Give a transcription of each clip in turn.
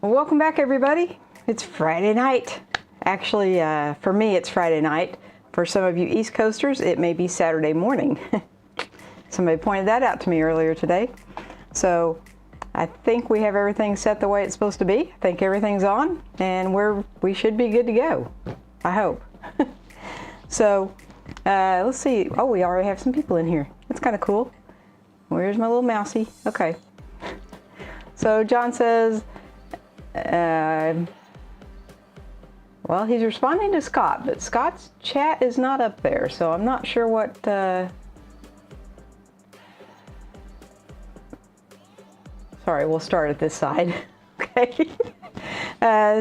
Welcome back, everybody. It's Friday night. Actually, for me, it's Friday night. For some of you East Coasters, it may be Saturday morning. Somebody pointed that out to me earlier today. So I think we have everything set the way it's supposed to be. I think everything's on, and we should be good to go. I hope. So let's see. Oh, we already have some people in here. That's kind of cool. Where's my little mousey? Okay. So John says, well, he's responding to Scott, but Scott's chat is not up there, so I'm not sure what, sorry, we'll start at this side. Okay.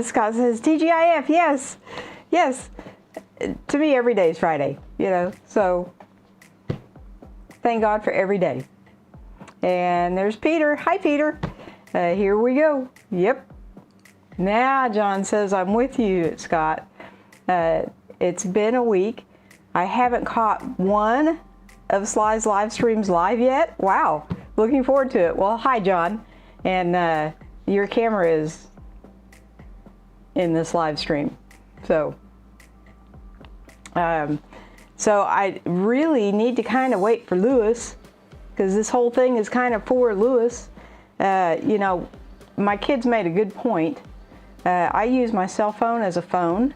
Scott says, TGIF, yes, yes. To me, every day is Friday, you know, so thank God for every day. And there's Peter. Hi, Peter. Here we go. Yep. Now, John says, I'm with you, Scott. It's been a week. I haven't caught one of Sly's live streams live yet. Wow. Looking forward to it. Well, hi, John. And your camera is in this live stream. So I really need to kind of wait for Lewis, because this whole thing is kind of for Lewis. You know, my kids made a good point. I use my cell phone as a phone.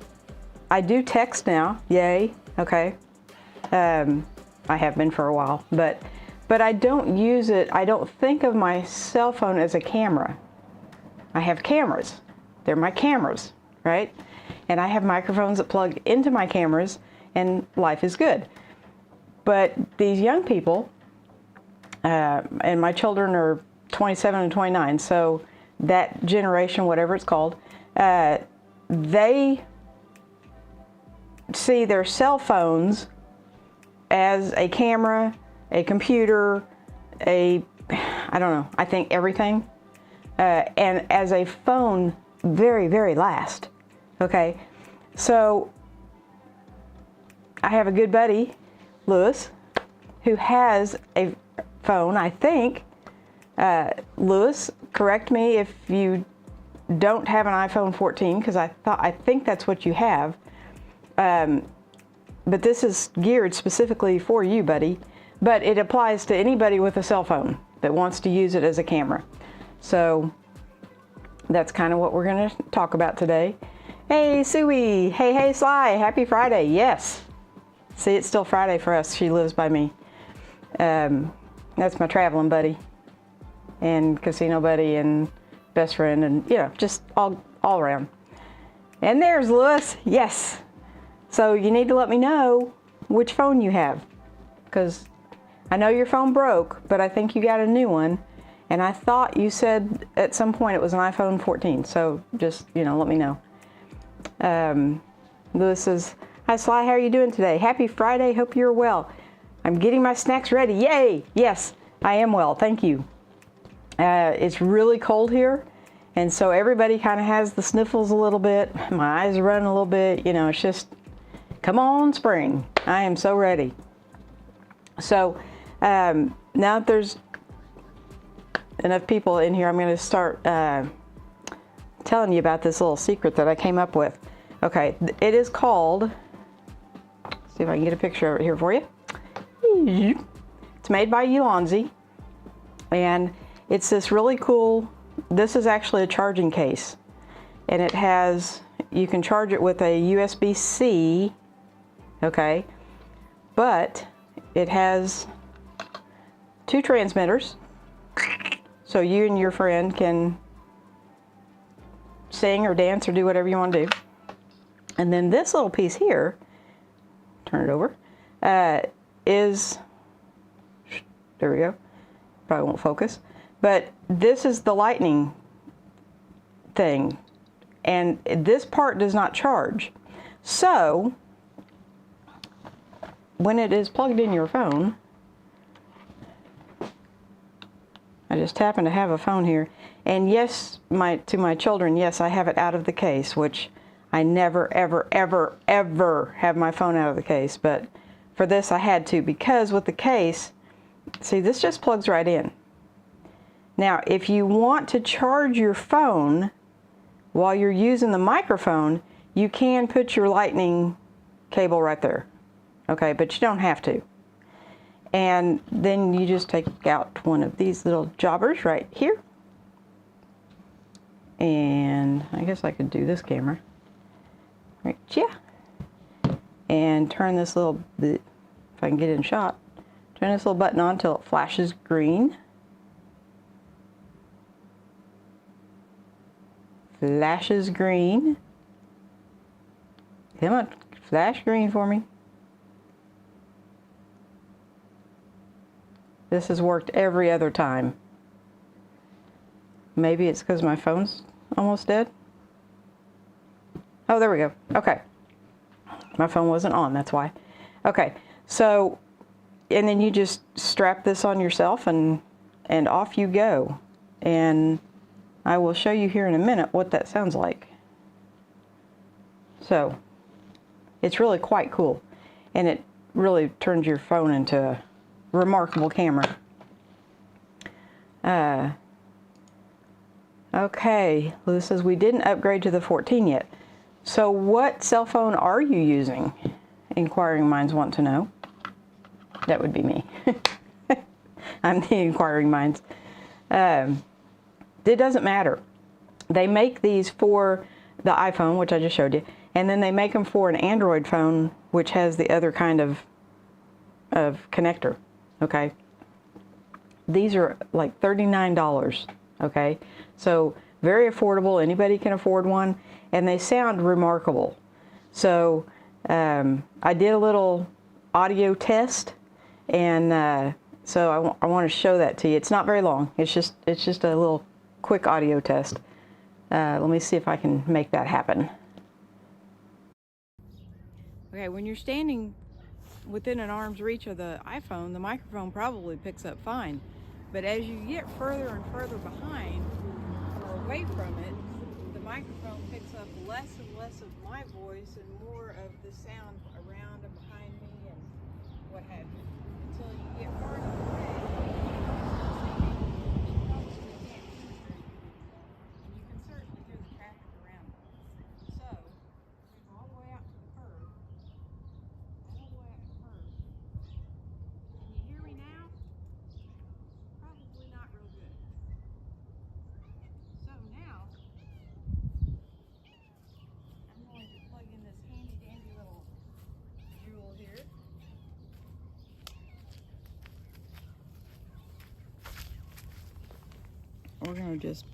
I do text now, yay, okay. I have been for a while, but I don't use it, I don't think of my cell phone as a camera. I have cameras, they're my cameras, right? And I have microphones that plug into my cameras, and life is good. But these young people, and my children are 27 and 29, so that generation, whatever it's called, they see their cell phones as a camera, a computer, I don't know, I think everything, and as a phone, very, very last, okay? So I have a good buddy, Lewis, who has a phone, I think. Lewis, correct me if you don't have an iPhone 14, because I think that's what you have. But this is geared specifically for you, buddy. But it applies to anybody with a cell phone that wants to use it as a camera. So that's kind of what we're going to talk about today. Hey, Suey. Hey, Sly. Happy Friday. Yes. See, it's still Friday for us. She lives by me. That's my traveling buddy and casino buddy and best friend, and you know, just all around. And there's Lewis. Yes. So you need to let me know which phone you have, because I know your phone broke, but I think you got a new one, and I thought you said at some point it was an iPhone 14. So just, you know, let me know. Lewis says, hi Sly, how are you doing today? Happy Friday, hope you're well. I'm getting my snacks ready. Yay! Yes, I am well, thank you. It's really cold here, and so everybody kind of has the sniffles a little bit. My eyes are running a little bit, you know, it's just, come on spring. I am so ready. So now that there's enough people in here, I'm going to start telling you about this little secret that I came up with. Okay, it is called, let's see if I can get a picture of it here for you. It's made by Ulanzi, and it's this really cool, this is actually a charging case, and it has, you can charge it with a USB-C, okay, but it has 2 transmitters, so you and your friend can sing or dance or do whatever you want to do. And then this little piece here, turn it over, is, there we go, probably won't focus, but this is the lightning thing, and this part does not charge. So when it is plugged in your phone, I just happen to have a phone here, and yes, to my children, yes, I have it out of the case, which I never, ever, ever, ever have my phone out of the case, but for this I had to, because with the case, see, this just plugs right in. Now, if you want to charge your phone, while you're using the microphone, you can put your lightning cable right there. Okay, but you don't have to. And then you just take out one of these little jobbers right here. And I guess I could do this camera. Right, yeah. And turn this little bit, if I can get it in shot, turn this little button on until it flashes green. Flashes green. Come on, flash green for me. This has worked every other time. Maybe it's because my phone's almost dead. Oh, there we go. Okay. My phone wasn't on, that's why. Okay, so, and then you just strap this on yourself and off you go. And I will show you here in a minute what that sounds like. So, it's really quite cool. And it really turns your phone into a remarkable camera. Okay, Liz says we didn't upgrade to the 14 yet. So what cell phone are you using? Inquiring minds want to know. That would be me. I'm the inquiring minds. It doesn't matter. They make these for the iPhone, which I just showed you, and then they make them for an Android phone, which has the other kind of connector. Okay. These are like $39. Okay. So very affordable. Anybody can afford one, and they sound remarkable. So I did a little audio test, and so I want to show that to you. It's not very long. It's just a little quick audio test. Let me see if I can make that happen. Okay, when you're standing within an arm's reach of the iPhone, the microphone probably picks up fine. But as you get further and further behind or away from it, the microphone picks up less and less of my voice and more of the sound around and behind me and what have you, until you get far enough away. And you can certainly hear the traffic around you. So, we go all the way out to the curb. All the way out to the curb. Can you hear me now? Probably not real good. So now, I'm going to plug in this handy dandy little jewel here. We're going to just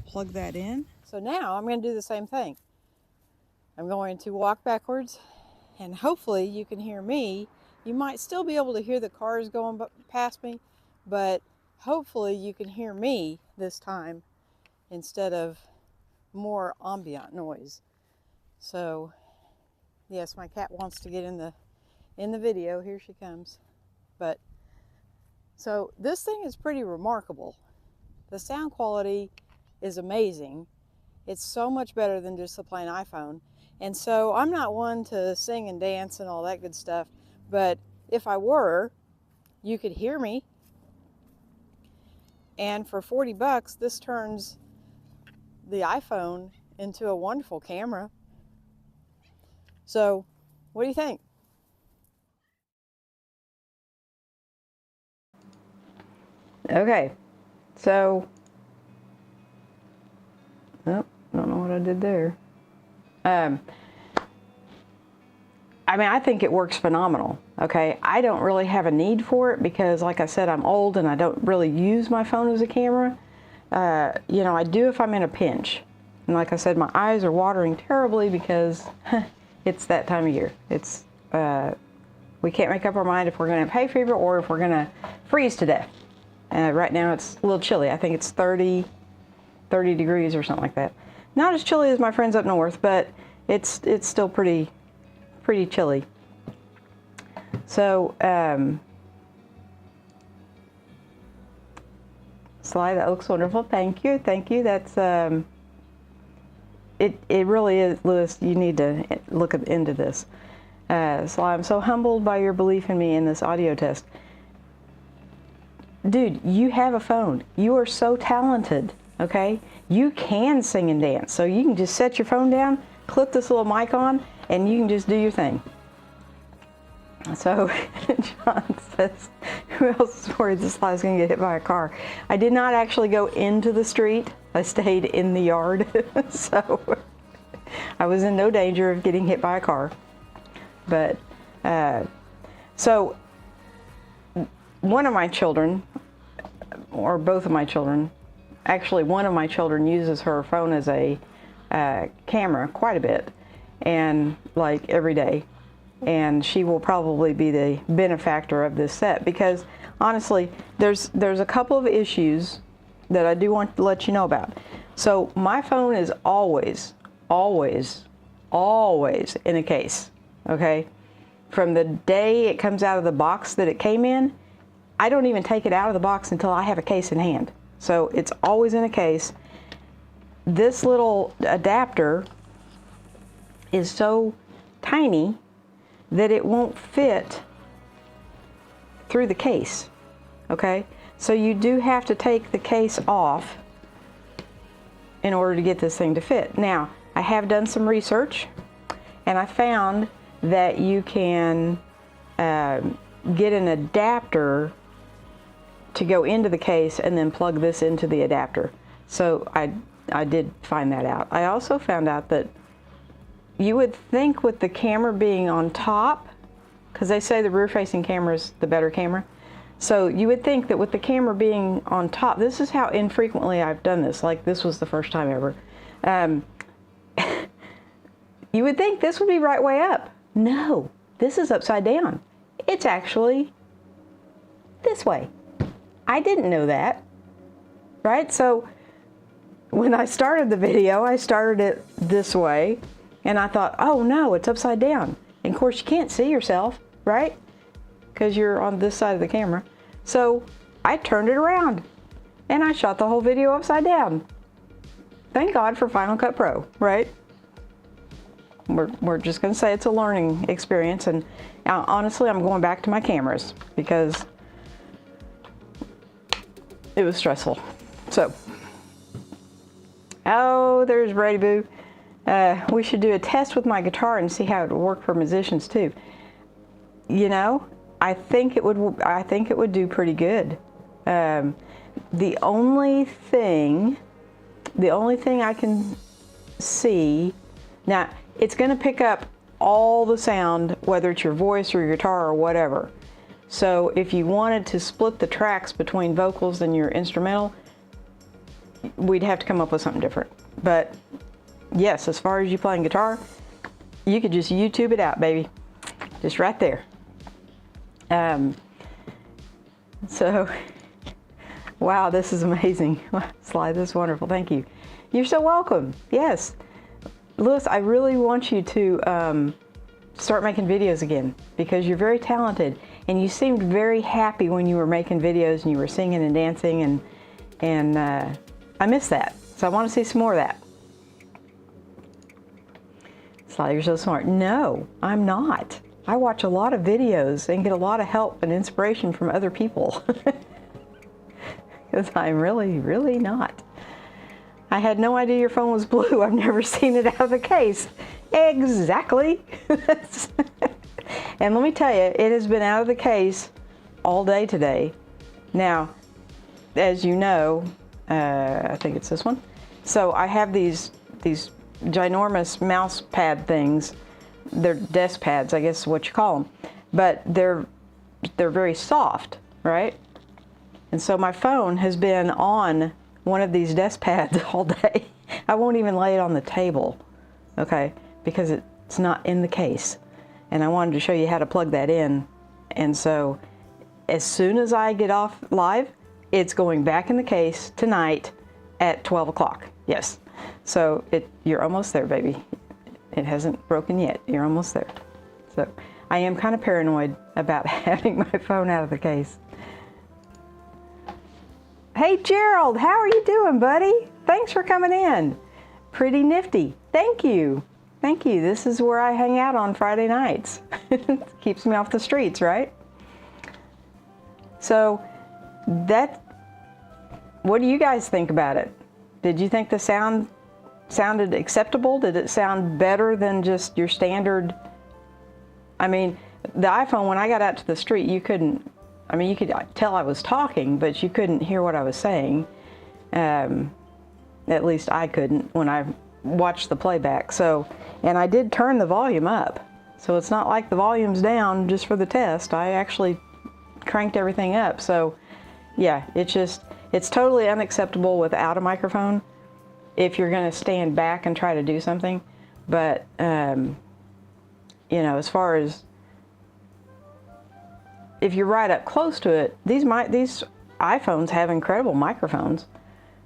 plug that in. So now I'm going to do the same thing. I'm going to walk backwards, and hopefully you can hear me. You might still be able to hear the cars going past me, but hopefully you can hear me this time instead of more ambient noise. So yes, my cat wants to get in the video. Here she comes. But so this thing is pretty remarkable. The sound quality is amazing. It's so much better than just a plain iPhone. And so I'm not one to sing and dance and all that good stuff, but if I were, you could hear me. And for $40, this turns the iPhone into a wonderful camera. So, what do you think? Okay, so, oh, don't know what I did there. I mean, I think it works phenomenal. Okay, I don't really have a need for it because, like I said, I'm old and I don't really use my phone as a camera. You know, I do if I'm in a pinch. And like I said, my eyes are watering terribly because it's that time of year. It's we can't make up our mind if we're going to have hay fever or if we're going to freeze to death. Right now it's a little chilly. I think it's 30 degrees or something like that. Not as chilly as my friends up north, but it's still pretty chilly. So, Sly, that looks wonderful. Thank you. That's it really is, Lewis. You need to look into this. Sly, I'm so humbled by your belief in me in this audio test. Dude, you have a phone. You are so talented. okay? You can sing and dance. So you can just set your phone down, clip this little mic on, and you can just do your thing. So John says, who else is worried this Sly's going to get hit by a car? I did not actually go into the street. I stayed in the yard. So I was in no danger of getting hit by a car. But so one of my children, or both of my children, actually one of my children uses her phone as a camera quite a bit, and like every day. And she will probably be the benefactor of this set, because honestly, there's a couple of issues that I do want to let you know about. So my phone is always in a case, okay? From the day it comes out of the box that it came in, I don't even take it out of the box until I have a case in hand. So it's always in a case. This little adapter is so tiny that it won't fit through the case, okay? So you do have to take the case off in order to get this thing to fit. Now, I have done some research, and I found that you can get an adapter to go into the case and then plug this into the adapter. So I did find that out. I also found out that you would think with the camera being on top, because they say the rear-facing camera is the better camera, so you would think that with the camera being on top, this is how infrequently I've done this, like this was the first time ever. You would think this would be right way up. No, this is upside down. It's actually this way. I didn't know that, right? So when I started the video, I started it this way, and I thought, oh no, it's upside down. And of course you can't see yourself, right? Because you're on this side of the camera. So I turned it around and I shot the whole video upside down. Thank God for Final Cut Pro, right? We're just gonna say it's a learning experience, and honestly, I'm going back to my cameras because it was stressful. So, oh, there's Brady Boo. We should do a test with my guitar and see how it would work for musicians too. You know, I think it would do pretty good. The only thing I can see now, it's going to pick up all the sound, whether it's your voice or your guitar or whatever. So if you wanted to split the tracks between vocals and your instrumental, we'd have to come up with something different. But yes, as far as you playing guitar, you could just YouTube it out, baby. Just right there. So, wow, this is amazing. Sly, this is wonderful. Thank you. You're so welcome. Yes. Lewis, I really want you to start making videos again, because you're very talented, and you seemed very happy when you were making videos and you were singing and dancing, and I miss that. So I want to see some more of that. Sly, you're so smart. No, I'm not. I watch a lot of videos and get a lot of help and inspiration from other people. Because I'm really, really not. I had no idea your phone was blue. I've never seen it out of the case. Exactly. And let me tell you, it has been out of the case all day today. Now, as you know, I think it's this one. So I have these ginormous mouse pad things. They're desk pads, I guess is what you call them. But they're very soft, right? And so my phone has been on one of these desk pads all day. I won't even lay it on the table, okay, because it's not in the case. And I wanted to show you how to plug that in. And so as soon as I get off live, it's going back in the case tonight at 12 o'clock. Yes. So you're almost there, baby. It hasn't broken yet. You're almost there. So I am kind of paranoid about having my phone out of the case. Hey Gerald, how are you doing, buddy? Thanks for coming in. Pretty nifty. Thank you. Thank you. This is where I hang out on Friday nights. Keeps me off the streets, right? So what do you guys think about it? Did you think the sounded acceptable? Did it sound better than just your standard? I mean, the iPhone, when I got out to the street, you couldn't, I mean, you could tell I was talking, but you couldn't hear what I was saying. At least I couldn't when I watched the playback. So, and I did turn the volume up. So it's not like the volume's down just for the test. I actually cranked everything up. So yeah, it's totally unacceptable without a microphone if you're going to stand back and try to do something. But, you know, as far as if you're right up close to it, these iPhones have incredible microphones.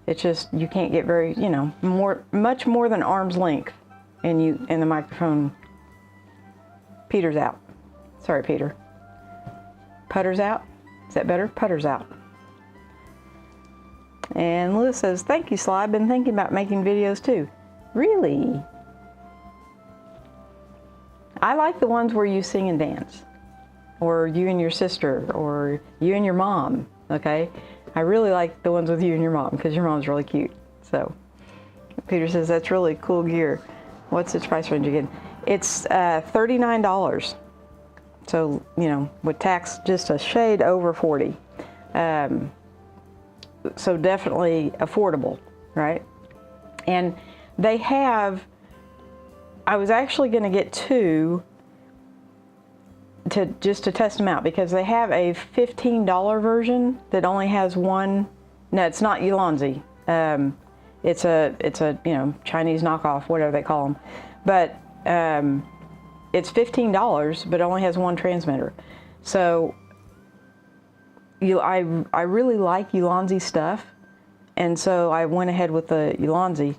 It's just you can't get very, you know, much more than arm's length, and the microphone peters out. Sorry, Peter. Putters out? Is that better? Putters out. And Lewis says, thank you, Sly. I've been thinking about making videos too. Really? I like the ones where you sing and dance, or you and your sister, or you and your mom, okay? I really like the ones with you and your mom, because your mom's really cute. So, Peter says, that's really cool gear. What's its price range again? It's $39. So, you know, with tax, just a shade over 40. So definitely affordable, right? And they have, I was actually going to get two just to test them out, because they have a $15 version that only has one. No, it's not Ulanzi. It's a you know, Chinese knockoff, whatever they call them. But it's $15, but only has one transmitter. So I really like Ulanzi stuff, and so I went ahead with the Ulanzi.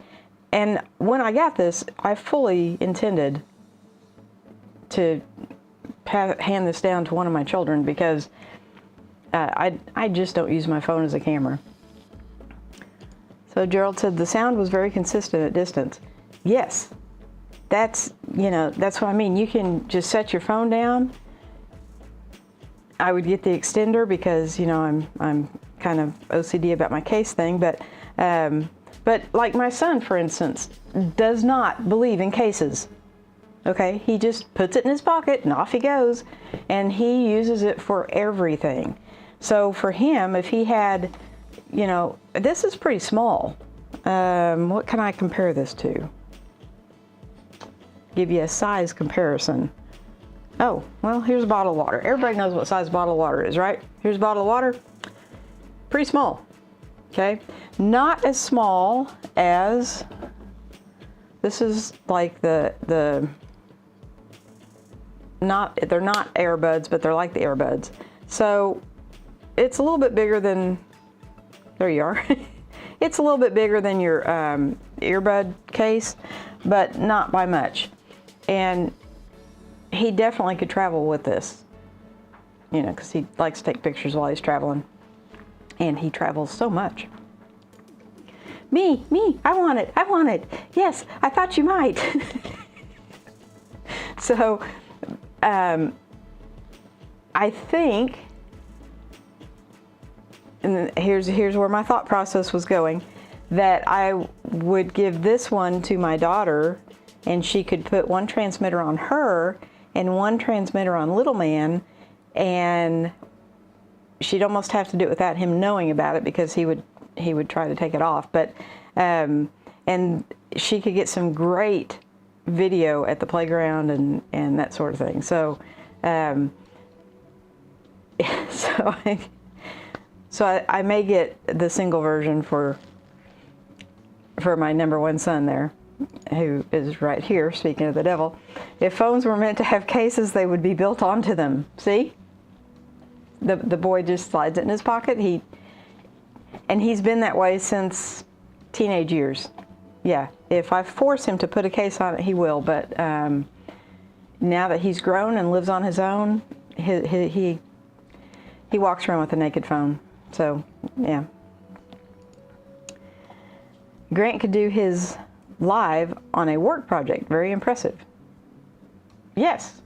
And when I got this, I fully intended to hand this down to one of my children, because I just don't use my phone as a camera. So Gerald said the sound was very consistent at distance. Yes, that's, you know, that's what I mean. You can just set your phone down. I would get the extender because, you know, I'm kind of OCD about my case thing, but like my son, for instance, does not believe in cases. Okay, he just puts it in his pocket and off he goes, and he uses it for everything. So for him, if he had, you know, this is pretty small. What can I compare this to? Give you a size comparison. Oh, well, here's a bottle of water. Everybody knows what size bottle of water is, right? Here's a bottle of water. Pretty small, okay? Not as small as, this is like they're not AirBuds, but they're like the AirBuds. So it's a little bit bigger than, there you are. It's a little bit bigger than your earbud case, but not by much. And he definitely could travel with this, you know, because he likes to take pictures while he's traveling. And he travels so much. Me, I want it. Yes, I thought you might. So, I think, and here's where my thought process was going, that I would give this one to my daughter, and she could put one transmitter on her and one transmitter on little man, and she'd almost have to do it without him knowing about it, because he would try to take it off. But and she could get some great video at the playground and that sort of thing. So so I may get the single version for my number one son there, who is right here, speaking of the devil. If phones were meant to have cases, they would be built onto them. See? The boy just slides it in his pocket. And he's been that way since teenage years. Yeah, if I force him to put a case on it, he will. But now that he's grown and lives on his own, he walks around with a naked phone. So, yeah. Grant could do his live on a work project. Very impressive. Yes,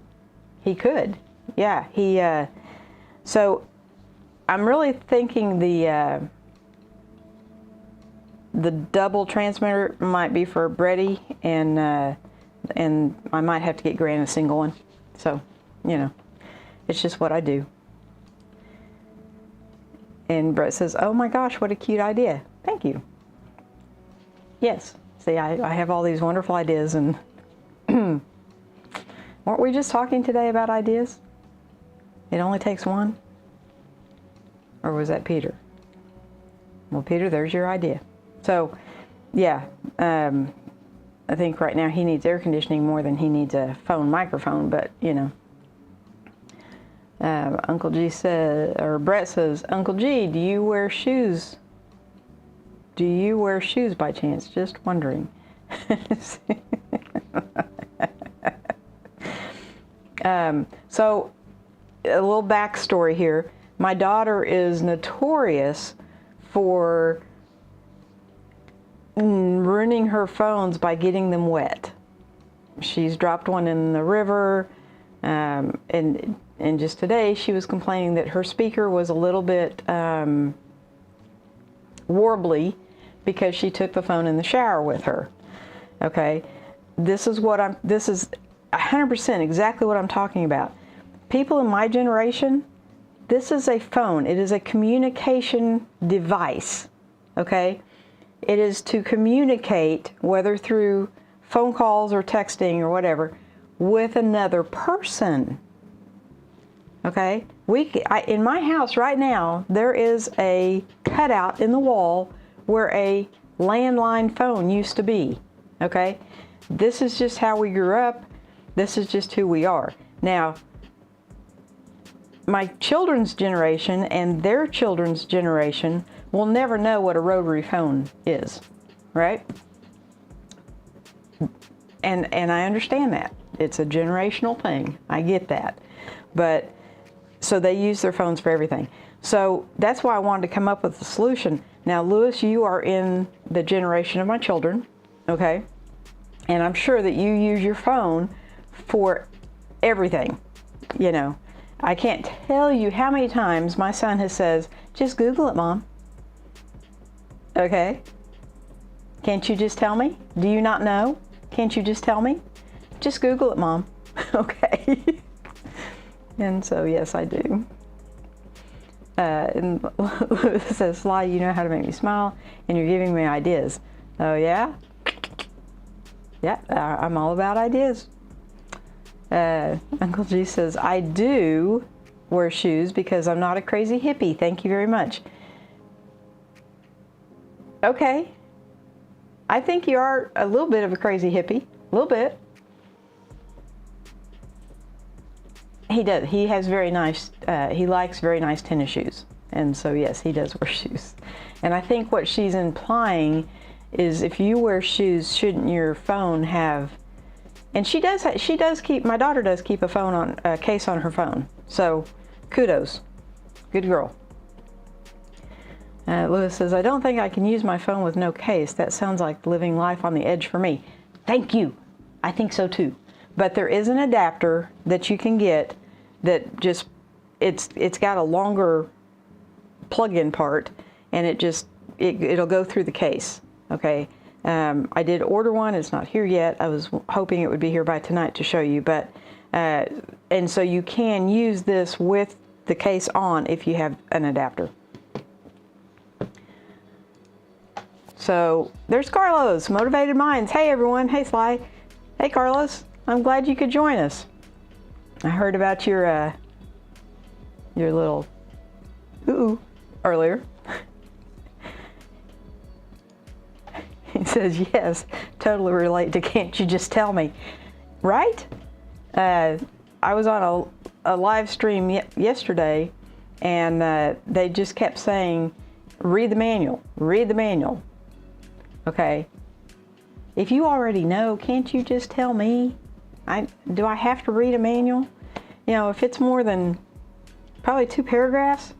he could. Yeah, so I'm really thinking the double transmitter might be for Brady, and I might have to get Grant a single one. So, you know, it's just what I do. And Brett says, "Oh my gosh, what a cute idea." Thank you. Yes. See, I have all these wonderful ideas, and weren't we just talking today about ideas? It only takes one? Or was that Peter? Well, Peter, there's your idea. So, yeah, I think right now he needs air conditioning more than he needs a phone microphone, but, you know. Uncle G says, or Brett says, "Uncle G, do you wear shoes? Do you wear shoes by chance? Just wondering." So, a little backstory here. My daughter is notorious for ruining her phones by getting them wet. She's dropped one in the river, and just today she was complaining that her speaker was a little bit warbly because she took the phone in the shower with her. Okay, this is 100% exactly what I'm talking about. People in my generation, this is a phone. It is a communication device, okay? It is to communicate, whether through phone calls or texting or whatever, with another person, okay? In my house right now, there is a cutout in the wall where a landline phone used to be, okay? This is just how we grew up. This is just who we are. Now, my children's generation and their children's generation will never know what a rotary phone is, right? And I understand that. It's a generational thing. I get that. But, so they use their phones for everything. So that's why I wanted to come up with a solution. Now, Lewis, you are in the generation of my children, okay? And I'm sure that you use your phone for everything, you know. I can't tell you how many times my son has says, "Just Google it, Mom." Okay? Can't you just tell me? Do you not know? Can't you just tell me? Just Google it, Mom. Okay. And so, yes, I do. And Lewis says, "Sly, you know how to make me smile, and you're giving me ideas." Oh, yeah? Yeah, I'm all about ideas. Uncle G says, "I do wear shoes because I'm not a crazy hippie. Thank you very much." Okay. I think you are a little bit of a crazy hippie. A little bit. He does. He has very nice, he likes very nice tennis shoes. And so, yes, he does wear shoes. And I think what she's implying is if you wear shoes, shouldn't your phone have... And she does keep, my daughter does keep a case on her phone. So, kudos. Good girl. Lewis says, "I don't think I can use my phone with no case. That sounds like living life on the edge for me." Thank you. I think so too. But there is an adapter that you can get that just, it's got a longer plug-in part, and it'll go through the case. Okay. I did order one. It's not here yet. I was hoping it would be here by tonight to show you, but and so you can use this with the case on if you have an adapter. So there's Carlos, Motivated Minds. Hey everyone. Hey Sly. Hey Carlos. I'm glad you could join us. I heard about your little ooh earlier. He says, "Yes, totally relate to Can't You Just Tell Me." Right? I was on a live stream yesterday, and they just kept saying, "Read the manual, read the manual." Okay. If you already know, can't you just tell me? Do I have to read a manual? You know, if it's more than probably 2 paragraphs.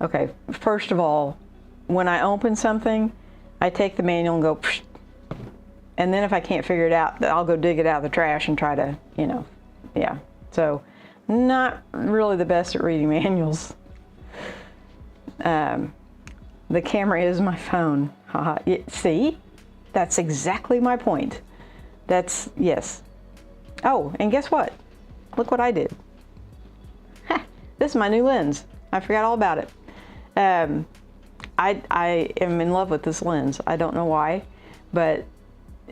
Okay, first of all, when I open something, I take the manual and go, psh, and then if I can't figure it out, I'll go dig it out of the trash and try to, you know, yeah. So, not really the best at reading manuals. The camera is my phone. Haha. See? That's exactly my point. Yes. Oh, and guess what? Look what I did. This is my new lens. I forgot all about it. I am in love with this lens. I don't know why, but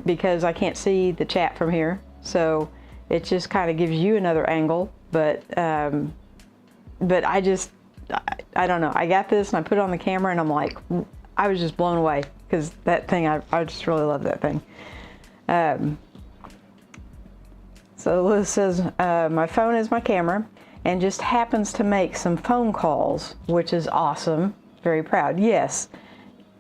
because I can't see the chat from here, so it just kind of gives you another angle. But I don't know. I got this and I put it on the camera and I'm like, I was just blown away because that thing, I just really love that thing. So Liz says, my phone is my camera and just happens to make some phone calls, which is awesome. Very proud. Yes,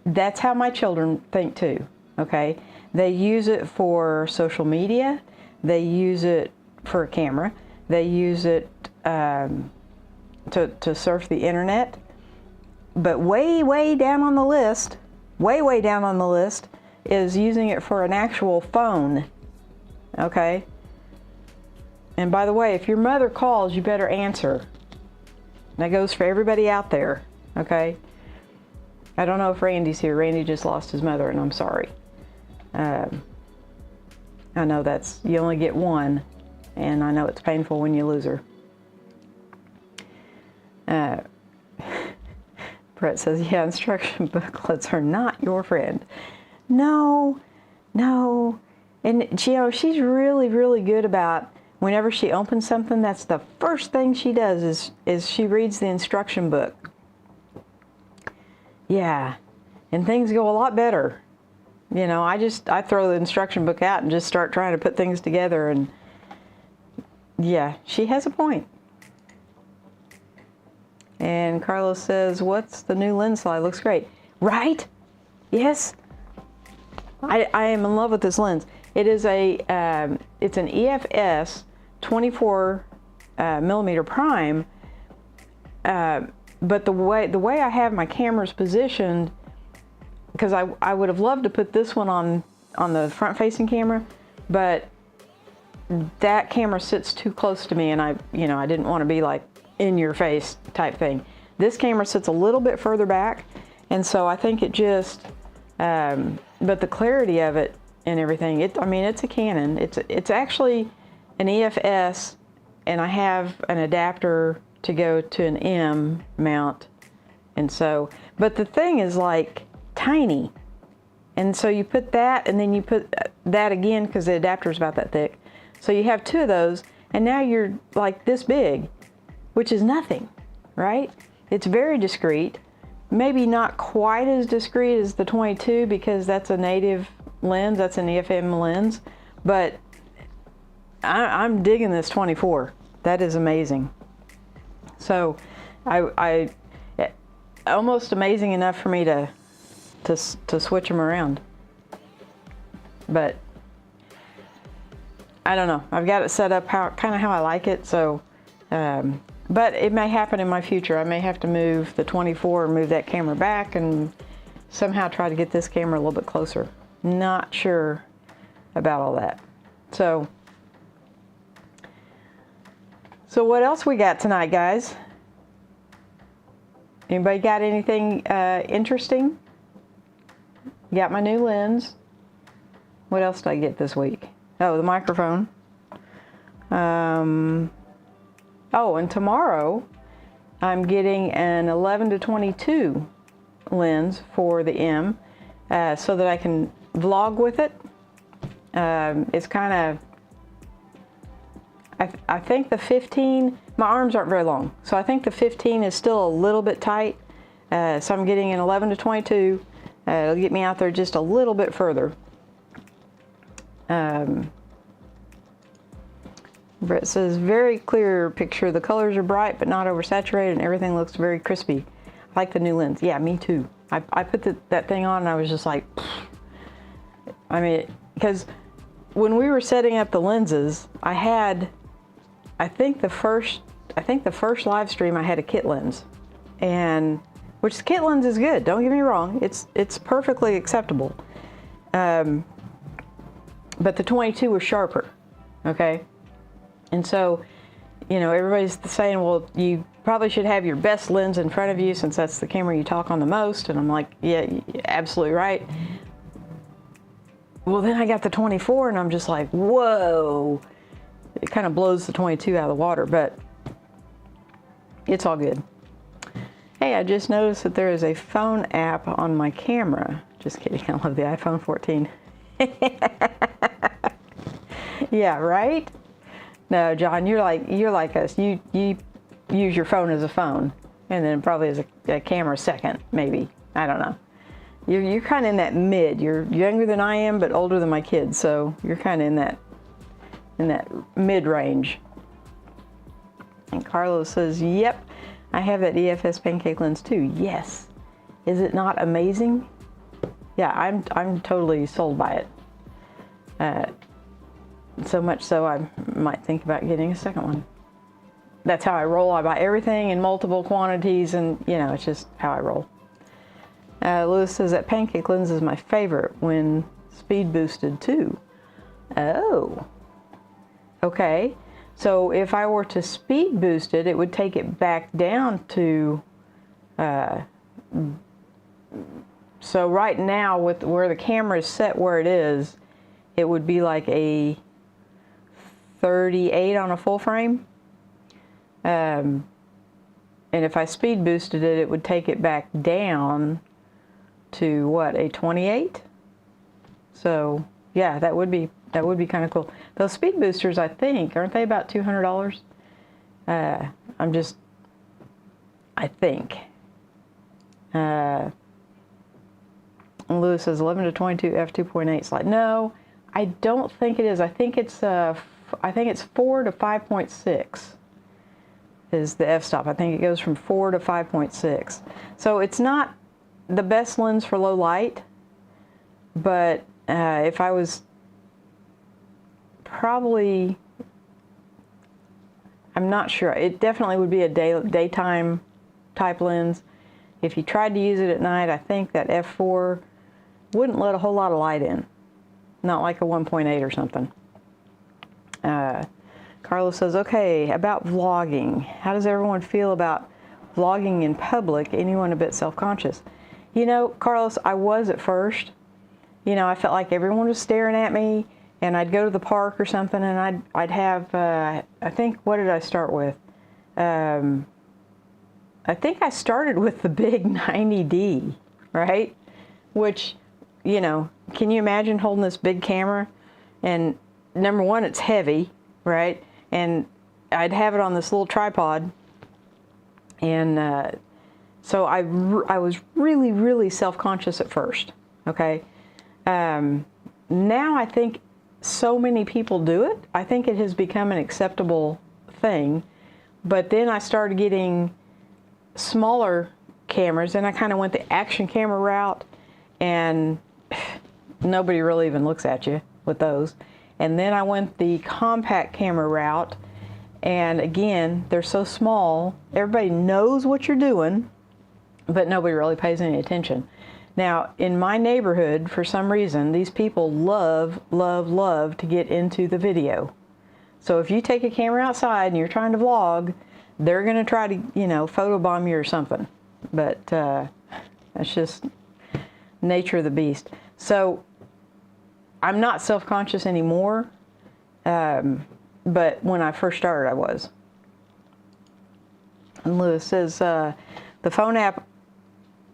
that's how my children think too, okay? They use it for social media. They use it for a camera. They use it to surf the internet. But way down on the list, way down on the list is using it for an actual phone, okay? And by the way, if your mother calls, you better answer. That goes for everybody out there, okay? I don't know if Randy's here. Randy just lost his mother, and I'm sorry. I know you only get one, and I know it's painful when you lose her. Brett says, yeah, instruction booklets are not your friend. No. And she's really good about whenever she opens something, that's the first thing she does is she reads the instruction book. Yeah, and things go a lot better. I throw the instruction book out and just start trying to put things together, and yeah, she has a point. And Carlos says, what's the new lens slide? Looks great. Right? Yes. I am in love with this lens. It is it's an EFS 24 millimeter prime, but the way I have my cameras positioned, because I would have loved to put this one on the front-facing camera, but that camera sits too close to me, and I didn't want to be like in your face type thing. This camera sits a little bit further back, and so I think it just, but the clarity of it and everything, it's a Canon. It's actually an EFS, and I have an adapter to go to an M mount, and so, but the thing is like tiny, and so you put that, and then you put that again because the adapter is about that thick. So you have two of those, and now you're like this big, which is nothing, right? It's very discreet. Maybe not quite as discreet as the 22 because that's a native lens, that's an EFM lens, but I'm digging this 24. That is amazing. So I almost amazing enough for me to switch them around. But I don't know. I've got it set up kind of how I like it. So, but it may happen in my future. I may have to move the 24 and move that camera back and somehow try to get this camera a little bit closer. Not sure about all that. So what else we got tonight, guys? Anybody got anything interesting? Got my new lens. What else did I get this week? Oh, the microphone. Oh, and tomorrow I'm getting an 11 to 22 lens for the M so that I can vlog with it. It's kind of, I think the 15, my arms aren't very long, so I think the 15 is still a little bit tight. So I'm getting an 11 to 22. It'll get me out there just a little bit further. Brett says, very clear picture. The colors are bright but not oversaturated and everything looks very crispy. I like the new lens. Yeah, me too. I put that thing on and I was just like, pfft. I mean, because when we were setting up the lenses, I think the first live stream I had a kit lens, and which the kit lens is good, don't get me wrong, it's perfectly acceptable. But the 22 was sharper, okay? And so you know, everybody's saying, well, you probably should have your best lens in front of you since that's the camera you talk on the most. And I'm like, yeah, you're absolutely right. Well, then I got the 24 and I'm just like, whoa. It kind of blows the 22 out of the water, but it's all good. Hey, I just noticed that there is a phone app on my camera. Just kidding, I love the iPhone 14. Yeah, right? No, John, you're like us. You use your phone as a phone, and then probably as a camera second, maybe. I don't know. You're kind of in that mid. You're younger than I am, but older than my kids, so you're kind of in that mid range. And Carlos says, "Yep, I have that EFS pancake lens too." Yes. Is it not amazing? Yeah, I'm totally sold by it. So much so I might think about getting a second one. That's how I roll. I buy everything in multiple quantities, and you know, it's just how I roll. Lewis says that pancake lens is my favorite when speed boosted too. Oh. Okay. So if I were to speed boost it, it would take it back down to, so right now with where the camera is set where it is, it would be like a 38 on a full frame. And if I speed boosted it, it would take it back down to what, a 28? So yeah, that would be kind of cool. Those speed boosters, I think, aren't they about $200? I think. Lewis says 11 to 22 f2.8 slide. No, I don't think it is. I think it's 4 to 5.6 is the f-stop. I think it goes from 4 to 5.6. So it's not the best lens for low light, but if I was probably, I'm not sure. It definitely would be a daytime type lens. If you tried to use it at night, I think that f4 wouldn't let a whole lot of light in. Not like a 1.8 or something. Carlos says, okay, about vlogging. How does everyone feel about vlogging in public? Anyone a bit self-conscious? You know, Carlos, I was at first. You know, I felt like everyone was staring at me, and I'd go to the park or something, and I'd have, I think, what did I start with? I think I started with the big 90D, right? Which, you know, can you imagine holding this big camera? And number one, it's heavy, right? And I'd have it on this little tripod. And so I was really, really self-conscious at first, okay? Now I think so many people do it. I think it has become an acceptable thing. But then I started getting smaller cameras, and I kind of went the action camera route, and nobody really even looks at you with those. And then I went the compact camera route, and again, they're so small, everybody knows what you're doing, but nobody really pays any attention. Now, in my neighborhood, for some reason, these people love, love, love to get into the video. So if you take a camera outside and you're trying to vlog, they're going to try to, you know, photobomb you or something. But that's just nature of the beast. So I'm not self-conscious anymore, but when I first started, I was. And Lewis says, the phone app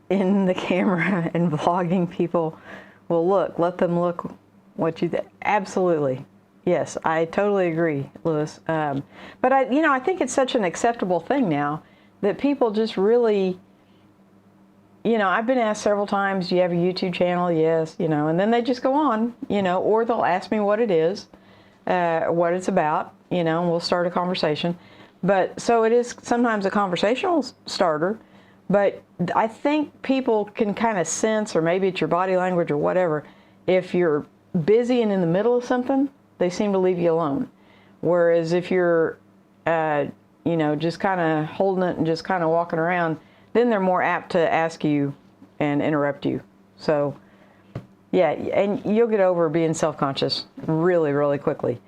in the camera and vlogging people will look. Let them look what you think. Absolutely. Yes, I totally agree, Lewis. But I think it's such an acceptable thing now that people just really, you know, I've been asked several times, do you have a YouTube channel? Yes, you know, and then they just go on, you know, or they'll ask me what it is, what it's about, you know, and we'll start a conversation. But so it is sometimes a conversational starter, but I think people can kind of sense, or maybe it's your body language or whatever, if you're busy and in the middle of something, they seem to leave you alone. Whereas if you're, you know, just kind of holding it and just kind of walking around, then they're more apt to ask you and interrupt you. So, yeah, and you'll get over being self-conscious really, really quickly.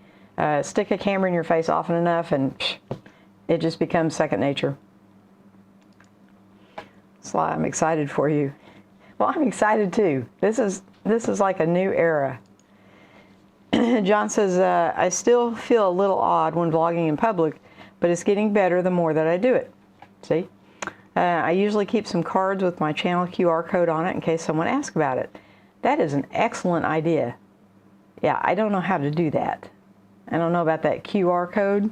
Stick a camera in your face often enough, and it just becomes second nature. Sly, I'm excited for you. Well, I'm excited too. This is like a new era. John says, I still feel a little odd when vlogging in public, but it's getting better the more that I do it. See? I usually keep some cards with my channel QR code on it in case someone asks about it. That is an excellent idea. Yeah, I don't know how to do that. I don't know about that QR code.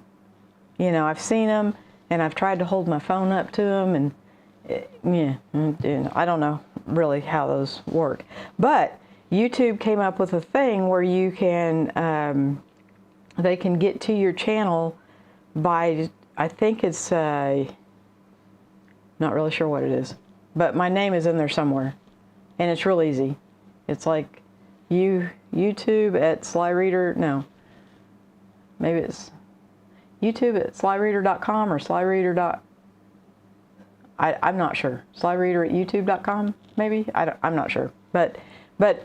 You know, I've seen them, and I've tried to hold my phone up to them, and I don't know really how those work. But YouTube came up with a thing where you can, they can get to your channel by, I think it's, not really sure what it is, but my name is in there somewhere, and it's real easy. It's like YouTube at SlyReader, no, maybe it's YouTube at SlyReader.com or SlyReader. I'm not sure. SlyReader at YouTube.com, maybe? I'm not sure. But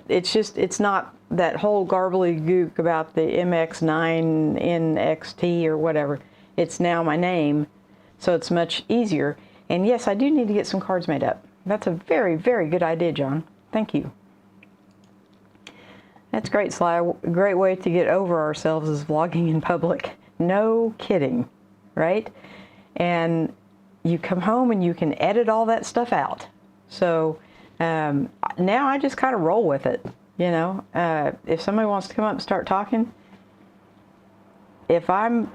it's just, it's not that whole gook about the MX9NXT or whatever. It's now my name, so it's much easier. And yes, I do need to get some cards made up. That's a very, very good idea, John. Thank you. That's great, Sly. A great way to get over ourselves is vlogging in public. No kidding, right? And you come home and you can edit all that stuff out. So now I just kind of roll with it, you know. If somebody wants to come up and start talking, if I'm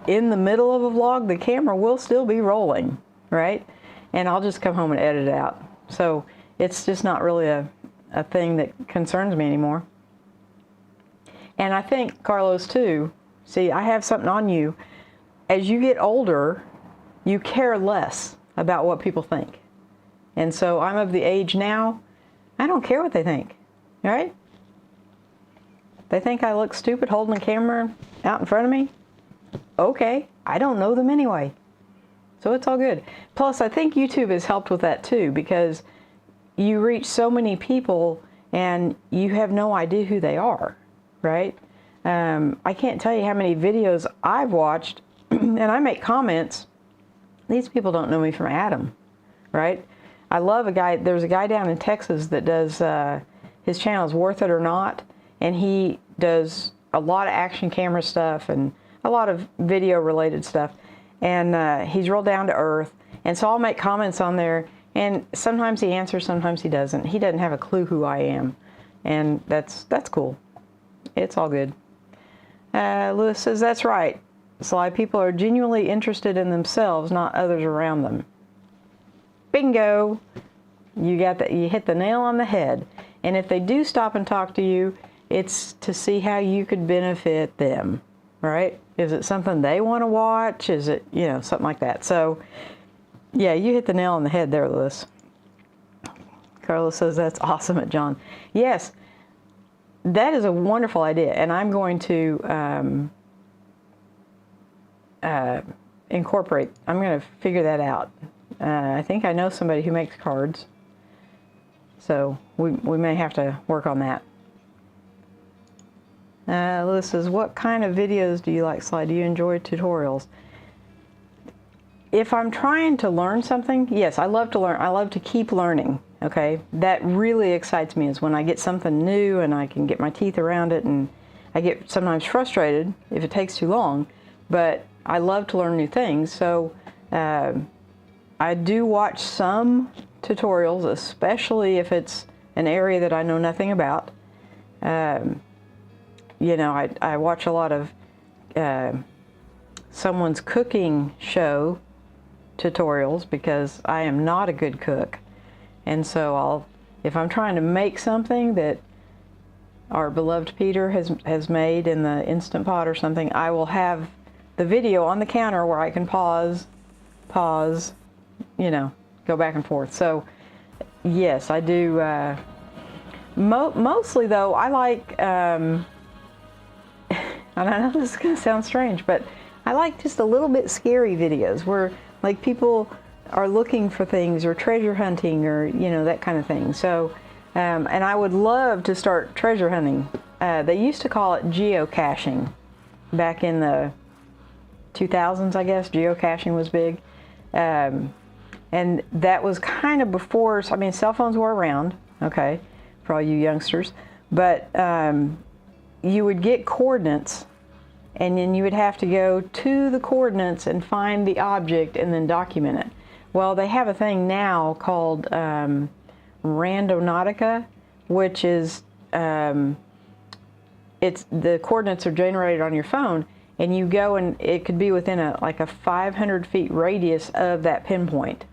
in the middle of a vlog, the camera will still be rolling, right? And I'll just come home and edit it out. So it's just not really a thing that concerns me anymore. And I think, Carlos, too, see, I have something on you. As you get older, you care less about what people think. And so I'm of the age now, I don't care what they think, right? They think I look stupid holding a camera out in front of me. Okay, I don't know them anyway. So it's all good. Plus, I think YouTube has helped with that too, because you reach so many people and you have no idea who they are, right? I can't tell you how many videos I've watched and I make comments. These people don't know me from Adam, right? I love a guy, there's a guy down in Texas that does, his channel is Worth It or Not, and he does a lot of action camera stuff and a lot of video related stuff. And he's real down to earth. And so I'll make comments on there, and sometimes he answers, sometimes he doesn't. He doesn't have a clue who I am. And that's cool. It's all good. Lewis says, that's right. Sly, people are genuinely interested in themselves, not others around them. Bingo! You got that, you hit the nail on the head. And if they do stop and talk to you, it's to see how you could benefit them, right? Is it something they want to watch? Is it, you know, something like that? So, yeah, you hit the nail on the head there, Lewis. Carlos says, that's awesome at John. Yes, that is a wonderful idea, and I'm going to incorporate, I'm going to figure that out. I think I know somebody who makes cards, so we may have to work on that. Lewis says, what kind of videos do you like, Sly? Do you enjoy tutorials? If I'm trying to learn something, yes, I love to learn. I love to keep learning, okay? That really excites me, is when I get something new and I can get my teeth around it, and I get sometimes frustrated if it takes too long, but I love to learn new things. So I do watch some tutorials, especially if it's an area that I know nothing about. You know, I watch a lot of someone's cooking show tutorials because I am not a good cook. And so if I'm trying to make something that our beloved Peter has made in the Instant Pot or something, I will have the video on the counter where I can pause, you know, go back and forth. So yes, I do. Mostly though, I like, and I know this is going to sound strange, but I like just a little bit scary videos where like people are looking for things or treasure hunting or, you know, that kind of thing. So, and I would love to start treasure hunting. They used to call it geocaching back in the 2000s, I guess, geocaching was big. And that was kind of before, I mean, cell phones were around, okay, for all you youngsters, but you would get coordinates, and then you would have to go to the coordinates and find the object and then document it. Well, they have a thing now called Randonautica, which is, it's the coordinates are generated on your phone, and you go and it could be within like a 500 feet radius of that pinpoint.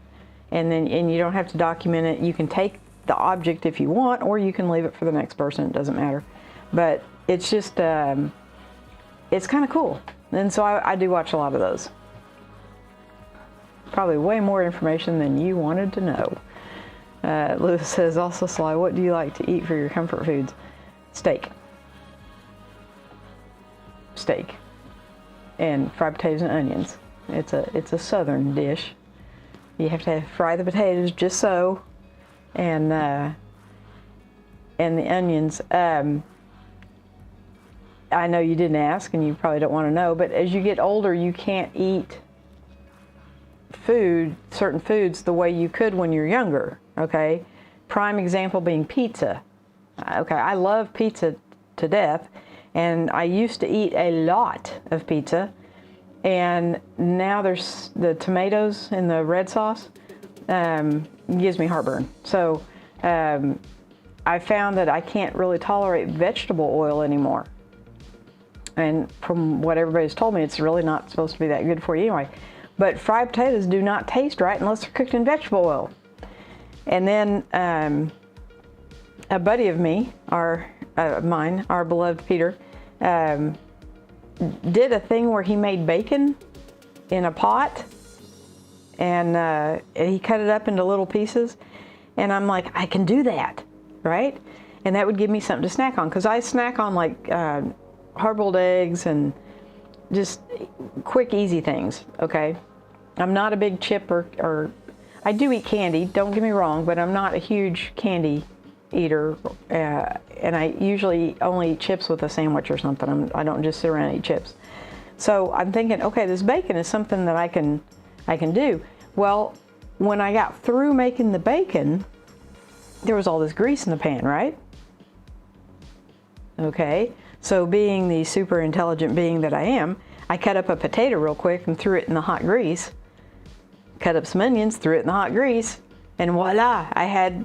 And you don't have to document it. You can take the object if you want, or you can leave it for the next person. It doesn't matter. But it's just, it's kind of cool. And so I do watch a lot of those. Probably way more information than you wanted to know. Lewis says, also, Sly, what do you like to eat for your comfort foods? Steak. Steak. And fried potatoes and onions. It's a southern dish. You have to fry the potatoes just so, and the onions. I know you didn't ask, and you probably don't want to know, but as you get older, you can't eat certain foods the way you could when you're younger, okay? Prime example being pizza. Okay, I love pizza to death, and I used to eat a lot of pizza, and now there's the tomatoes in the red sauce, gives me heartburn. So I found that I can't really tolerate vegetable oil anymore. And from what everybody's told me, it's really not supposed to be that good for you anyway. But fried potatoes do not taste right unless they're cooked in vegetable oil. And then a buddy of mine, our beloved Peter, did a thing where he made bacon in a pot, and he cut it up into little pieces. And I'm like, I can do that, right? And that would give me something to snack on, because I snack on like hard-boiled eggs and just quick, easy things, okay? I'm not a big chip or I do eat candy, don't get me wrong, but I'm not a huge candy eater, and I usually only eat chips with a sandwich or something. I don't just sit around and eat chips. So I'm thinking, okay, this bacon is something that I can do. Well, when I got through making the bacon, there was all this grease in the pan, right? Okay, so being the super intelligent being that I am, I cut up a potato real quick and threw it in the hot grease. Cut up some onions, threw it in the hot grease, and voila, I had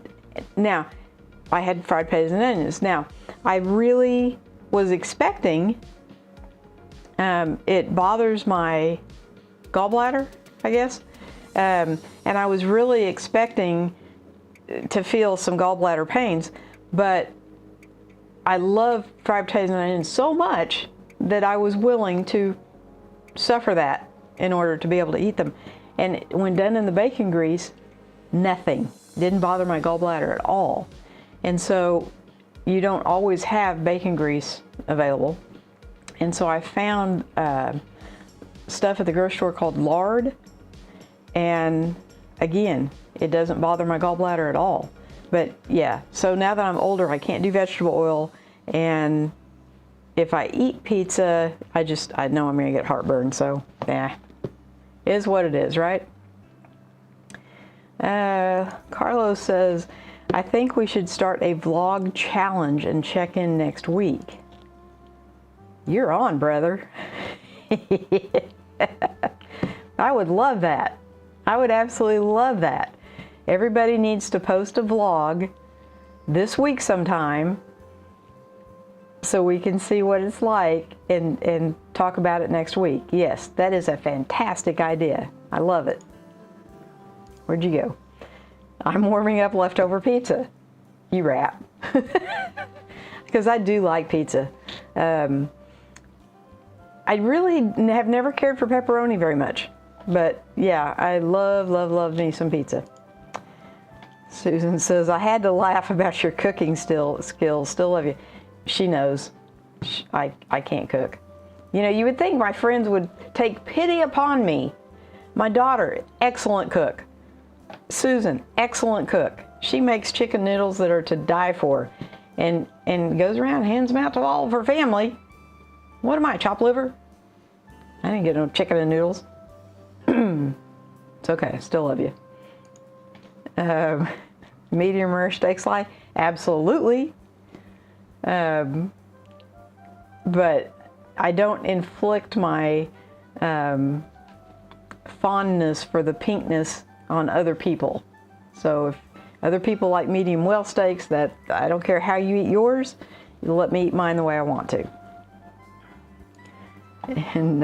fried potatoes and onions. Now, I really was expecting, it bothers my gallbladder, I guess, and I was really expecting to feel some gallbladder pains, but I love fried potatoes and onions so much that I was willing to suffer that in order to be able to eat them. And when done in the bacon grease, nothing. Didn't bother my gallbladder at all. And so you don't always have bacon grease available. And so I found stuff at the grocery store called lard. And again, it doesn't bother my gallbladder at all. But yeah, so now that I'm older, I can't do vegetable oil. And if I eat pizza, I know I'm gonna get heartburn. So yeah, is what it is, right? Carlos says, I think we should start a vlog challenge and check in next week. You're on, brother. I would love that. I would absolutely love that. Everybody needs to post a vlog this week sometime so we can see what it's like and talk about it next week. Yes, that is a fantastic idea. I love it. Where'd you go? I'm warming up leftover pizza. You rap. Because I do like pizza. I really have never cared for pepperoni very much. But yeah, I love me some pizza. Susan says, I had to laugh about your cooking skills. Still love you. She knows I can't cook. You know, you would think my friends would take pity upon me. My daughter, excellent cook. Susan, excellent cook. She makes chicken noodles that are to die for, and goes around, hands them out to all of her family. What am I, chopped liver? I didn't get no chicken and noodles. It's okay, I still love you. Medium rare steak slice? Absolutely. But I don't inflict my fondness for the pinkness on other people. So if other people like medium well steaks, that I don't care how you eat yours, you let me eat mine the way I want to. And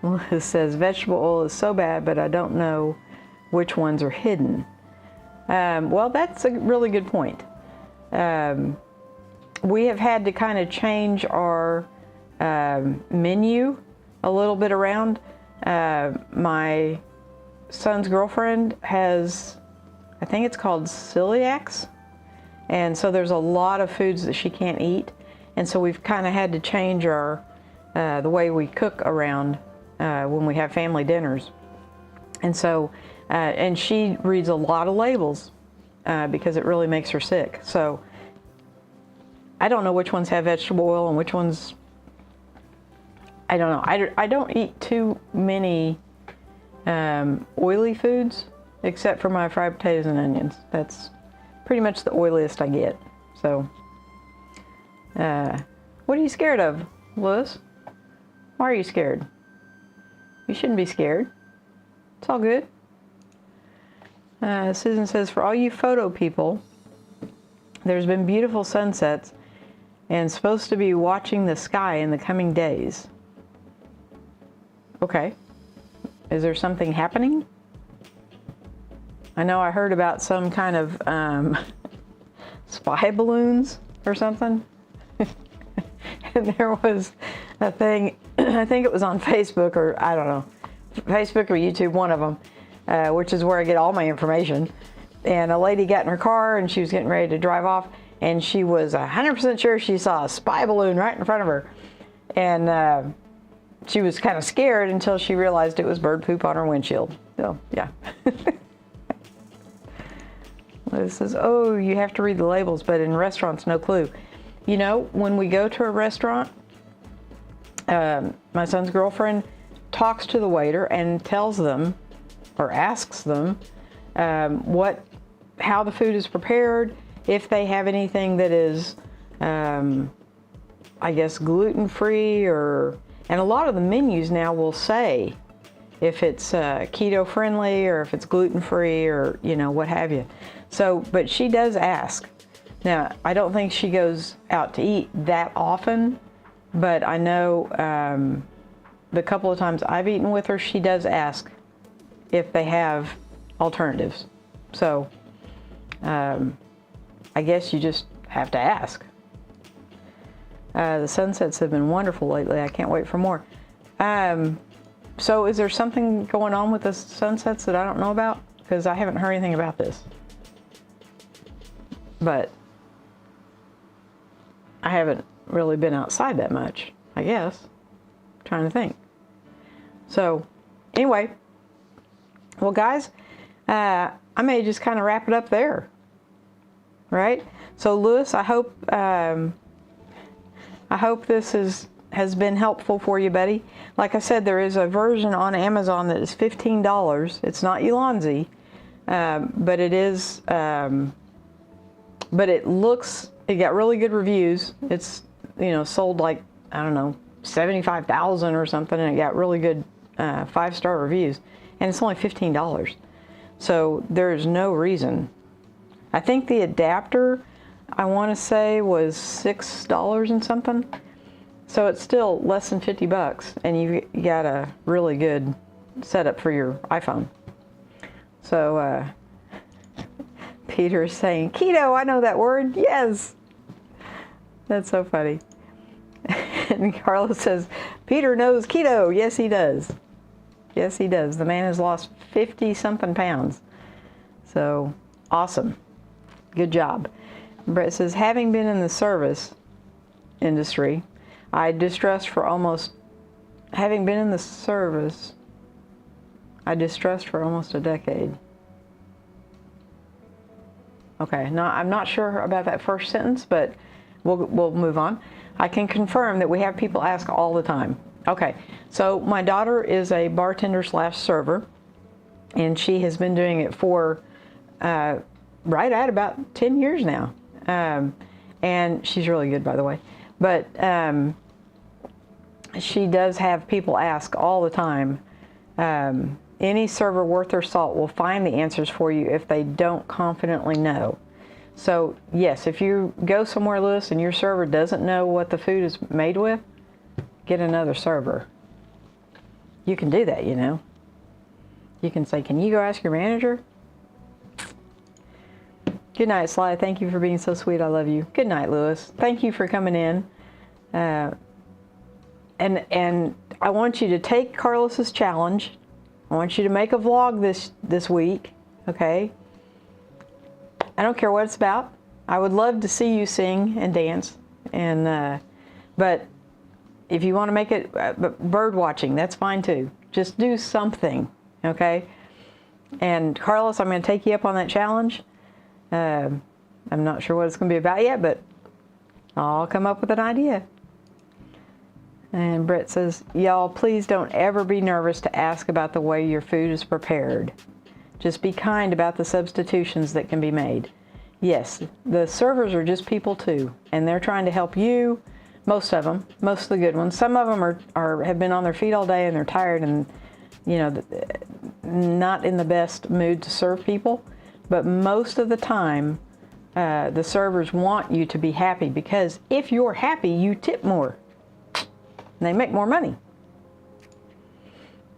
Liz says, vegetable oil is so bad, but I don't know which ones are hidden. Well, that's a really good point. We have had to kind of change our menu a little bit around. My son's girlfriend has, I think it's called celiacs, and so there's a lot of foods that she can't eat, and so we've kind of had to change our the way we cook around when we have family dinners. And so and she reads a lot of labels because it really makes her sick. So I don't know which ones have vegetable oil and which ones, I don't know. I don't eat too many oily foods except for my fried potatoes and onions. That's pretty much the oiliest I get. So what are you scared of, Lewis? Why are you scared? You shouldn't be scared. It's all good. Susan says, for all you photo people, there's been beautiful sunsets and supposed to be watching the sky in the coming days. Okay. Is there something happening? I know I heard about some kind of spy balloons or something. And there was a thing, I think it was on Facebook, or I don't know, Facebook or YouTube, one of them, which is where I get all my information. And a lady got in her car and she was getting ready to drive off, and she was 100% sure she saw a spy balloon right in front of her. And she was kind of scared until she realized it was bird poop on her windshield. So, yeah. Liz says, oh, you have to read the labels, but in restaurants, no clue. You know, when we go to a restaurant, my son's girlfriend talks to the waiter and tells them, or asks them, how the food is prepared, if they have anything that is, I guess, gluten-free, and a lot of the menus now will say if it's keto-friendly or if it's gluten-free or, you know, what have you. So, but she does ask. Now, I don't think she goes out to eat that often, but I know the couple of times I've eaten with her, she does ask if they have alternatives. So, I guess you just have to ask. The sunsets have been wonderful lately. I can't wait for more. So is there something going on with the sunsets that I don't know about? Because I haven't heard anything about this. But I haven't really been outside that much, I guess. I'm trying to think. So, anyway. Well, guys, I may just kind of wrap it up there. Right? So, Lewis, I hope this has been helpful for you, buddy. Like I said, there is a version on Amazon that is $15. It's not Ulanzi, but it is. But it got really good reviews. It's, you know, sold like, I don't know, 75,000 or something, and it got really good 5-star reviews. And it's only $15. So there's no reason. I think the adapter, I want to say, was $6 and something. So it's still less than 50 bucks, and you got a really good setup for your iPhone. So Peter is saying, keto, I know that word, yes. That's so funny. And Carlos says, Peter knows keto. Yes, he does. Yes, he does. The man has lost 50-something pounds. So, awesome. Good job. Brett says, having been in the service industry, I distressed for almost, having been in the service, I distressed for almost a decade. Okay, now I'm not sure about that first sentence, but we'll move on. I can confirm that we have people ask all the time. Okay, so my daughter is a bartender slash server, and she has been doing it for right at about 10 years now. And she's really good, by the way. But she does have people ask all the time. Any server worth their salt will find the answers for you if they don't confidently know. So yes, if you go somewhere, Lewis, and your server doesn't know what the food is made with, get another server. You can do that, you know. You can say, can you go ask your manager? Good night, Sly. Thank you for being so sweet. I love you. Good night, Lewis. Thank you for coming in. And I want you to take Carlos's challenge. I want you to make a vlog this week, okay? I don't care what it's about. I would love to see you sing and dance, and but if you want to make it bird watching, that's fine too. Just do something, okay? And Carlos, I'm going to take you up on that challenge. I'm not sure what it's going to be about yet, but I'll come up with an idea. And Brett says, y'all, please don't ever be nervous to ask about the way your food is prepared. Just be kind about the substitutions that can be made. Yes, the servers are just people too, and they're trying to help you. Most of them, most of the good ones. Some of them have been on their feet all day and they're tired and, you know, not in the best mood to serve people. But most of the time, the servers want you to be happy, because if you're happy, you tip more. And they make more money.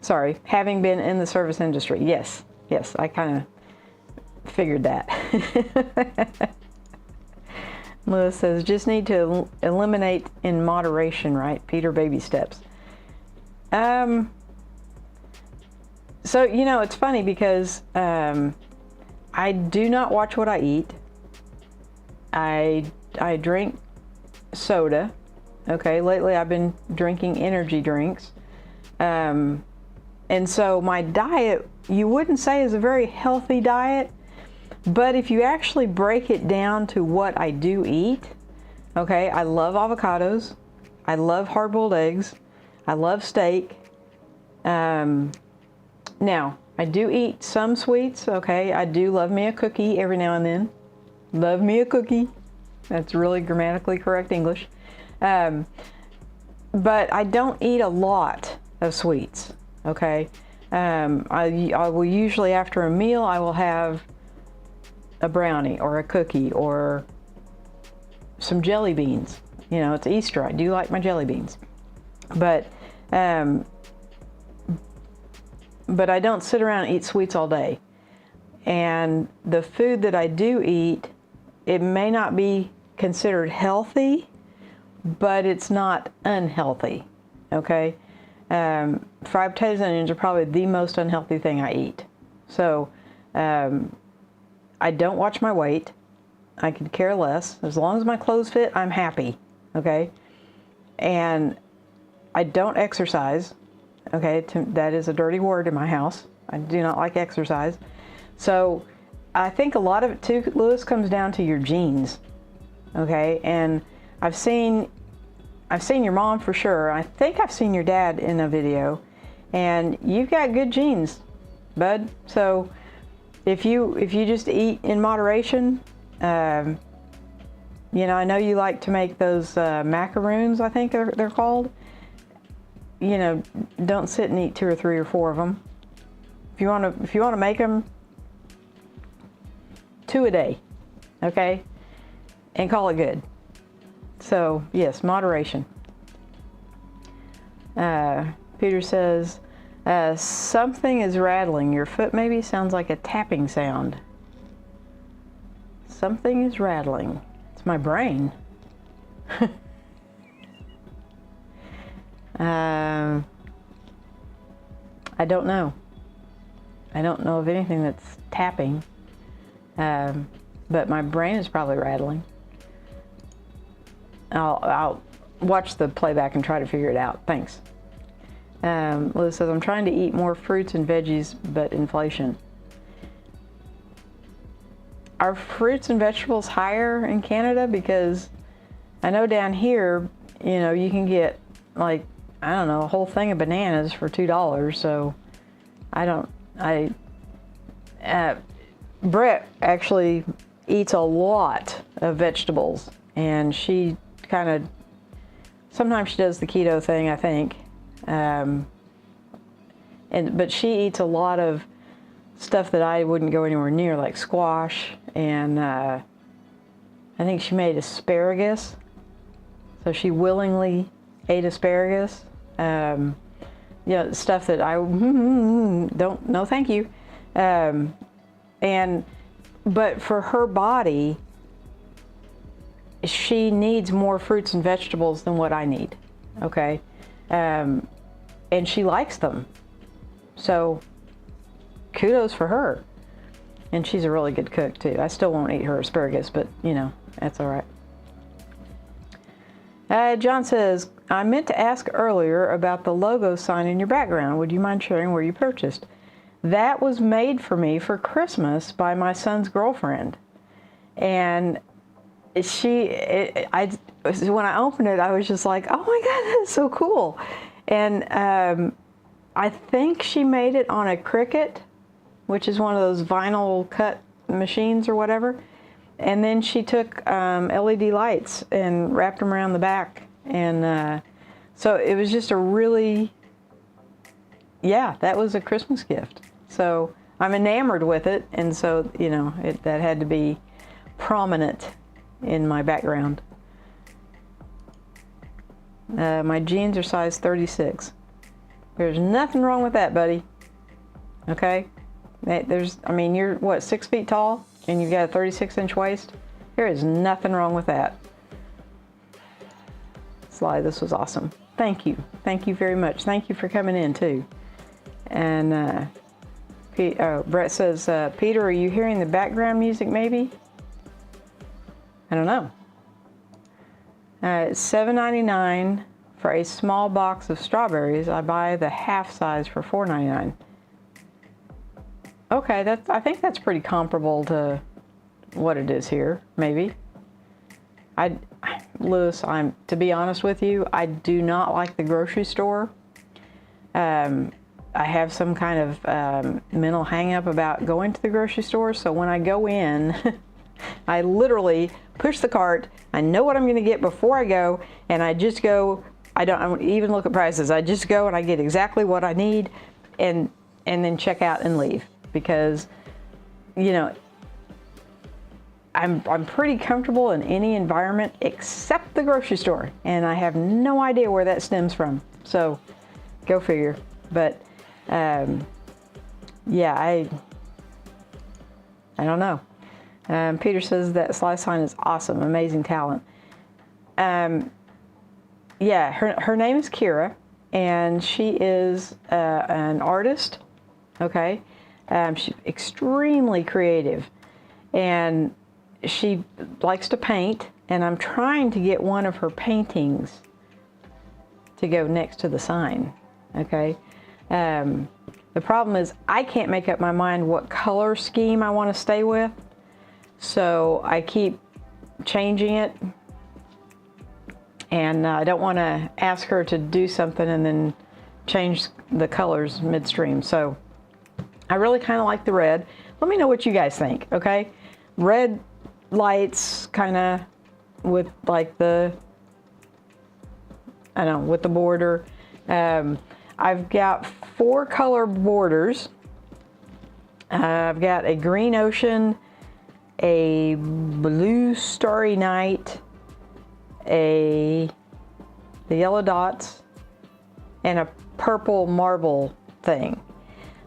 Sorry, having been in the service industry, yes, I kind of figured that. Lewis says, just need to eliminate in moderation, right? Peter, baby steps. So, you know, it's funny because I do not watch what I eat. I drink soda. Okay, lately I've been drinking energy drinks. And so my diet, you wouldn't say is a very healthy diet, but if you actually break it down to what I do eat, okay, I love avocados, I love hard-boiled eggs, I love steak. Now, I do eat some sweets, okay, I do love me a cookie every now and then. Love me a cookie. That's really grammatically correct English. But I don't eat a lot of sweets, okay? I will usually, after a meal, I will have a brownie or a cookie or some jelly beans. You know, it's Easter. I do like my jelly beans. But I don't sit around and eat sweets all day. And the food that I do eat, it may not be considered healthy, but it's not unhealthy, okay? Fried potatoes and onions are probably the most unhealthy thing I eat. So I don't watch my weight. I could care less. As long as my clothes fit, I'm happy, okay? And I don't exercise, okay? That is a dirty word in my house. I do not like exercise. So I think a lot of it too, Lewis, comes down to your genes, okay? And I've seen your mom for sure. I think I've seen your dad in a video, and you've got good genes, bud. So if you just eat in moderation, you know, I know you like to make those macaroons, I think they're called. You know, don't sit and eat 2 or 3 or 4 of them. If you want to make them, 2 a day, okay, and call it good. So yes, moderation. Peter says, something is rattling. Your foot maybe sounds like a tapping sound. Something is rattling. It's my brain. I don't know. I don't know of anything that's tapping. But my brain is probably rattling. I'll watch the playback and try to figure it out. Thanks. Liz says, I'm trying to eat more fruits and veggies, but inflation. Are fruits and vegetables higher in Canada? Because I know down here, you know, you can get like I don't know, a whole thing of bananas for $2. So Brett actually eats a lot of vegetables, and she kind of, sometimes she does the keto thing, I think. But she eats a lot of stuff that I wouldn't go anywhere near, like squash, and I think she made asparagus. So she willingly ate asparagus. Stuff that I don't, no thank you. But for her body, she needs more fruits and vegetables than what I need, okay? And she likes them. So kudos for her. And she's a really good cook too. I still won't eat her asparagus, but you know, that's all right. John says, I meant to ask earlier about the logo sign in your background. Would you mind sharing where you purchased? That was made for me for Christmas by my son's girlfriend. And when I opened it, I was just like, oh my God, that's so cool. And I think she made it on a Cricut, which is one of those vinyl cut machines or whatever. And then she took LED lights and wrapped them around the back. And so it was just a really, that was a Christmas gift. So I'm enamored with it. And so, you know, that had to be prominent in my background. My jeans are size 36. There's nothing wrong with that, buddy. Okay? You're what, 6 feet tall? And you've got a 36-inch waist? There is nothing wrong with that. Sly, this was awesome. Thank you. Thank you very much. Thank you for coming in, too. And Brett says, Peter, are you hearing the background music, maybe? I don't know. It's $7.99 for a small box of strawberries. I buy the half size for $4.99. Okay, I think that's pretty comparable to what it is here, maybe. Lewis, to be honest with you, I do not like the grocery store. I have some kind of mental hang-up about going to the grocery store, so when I go in, I literally push the cart. I know what I'm going to get before I go, and I just go. I don't even look at prices. I just go and I get exactly what I need, and then check out and leave. Because, you know, I'm pretty comfortable in any environment except the grocery store, and I have no idea where that stems from. So, go figure. But I don't know. Peter says that Sly sign is awesome, amazing talent. Her name is Kira, and she is an artist. Okay. She's extremely creative, and she likes to paint, and I'm trying to get one of her paintings to go next to the sign, okay? The problem is I can't make up my mind what color scheme I want to stay with, so I keep changing it, and I don't want to ask her to do something and then change the colors midstream, so I really kind of like the red. Let me know what you guys think, okay? Red lights, kind of with like with the border. I've got 4 color borders. I've got a green ocean, a blue starry night, the yellow dots, and a purple marble thing.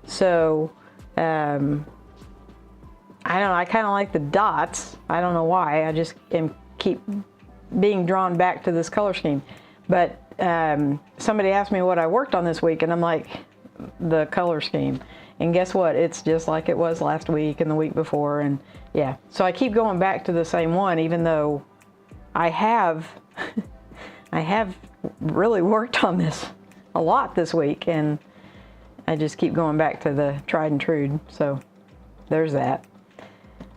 So, I don't know, I kind of like the dots. I don't know why, I just keep being drawn back to this color scheme. But somebody asked me what I worked on this week, and I'm like, the color scheme. And guess what? It's just like it was last week and the week before, and yeah. So I keep going back to the same one, even though I have really worked on this a lot this week, and I just keep going back to the tried and true, so there's that.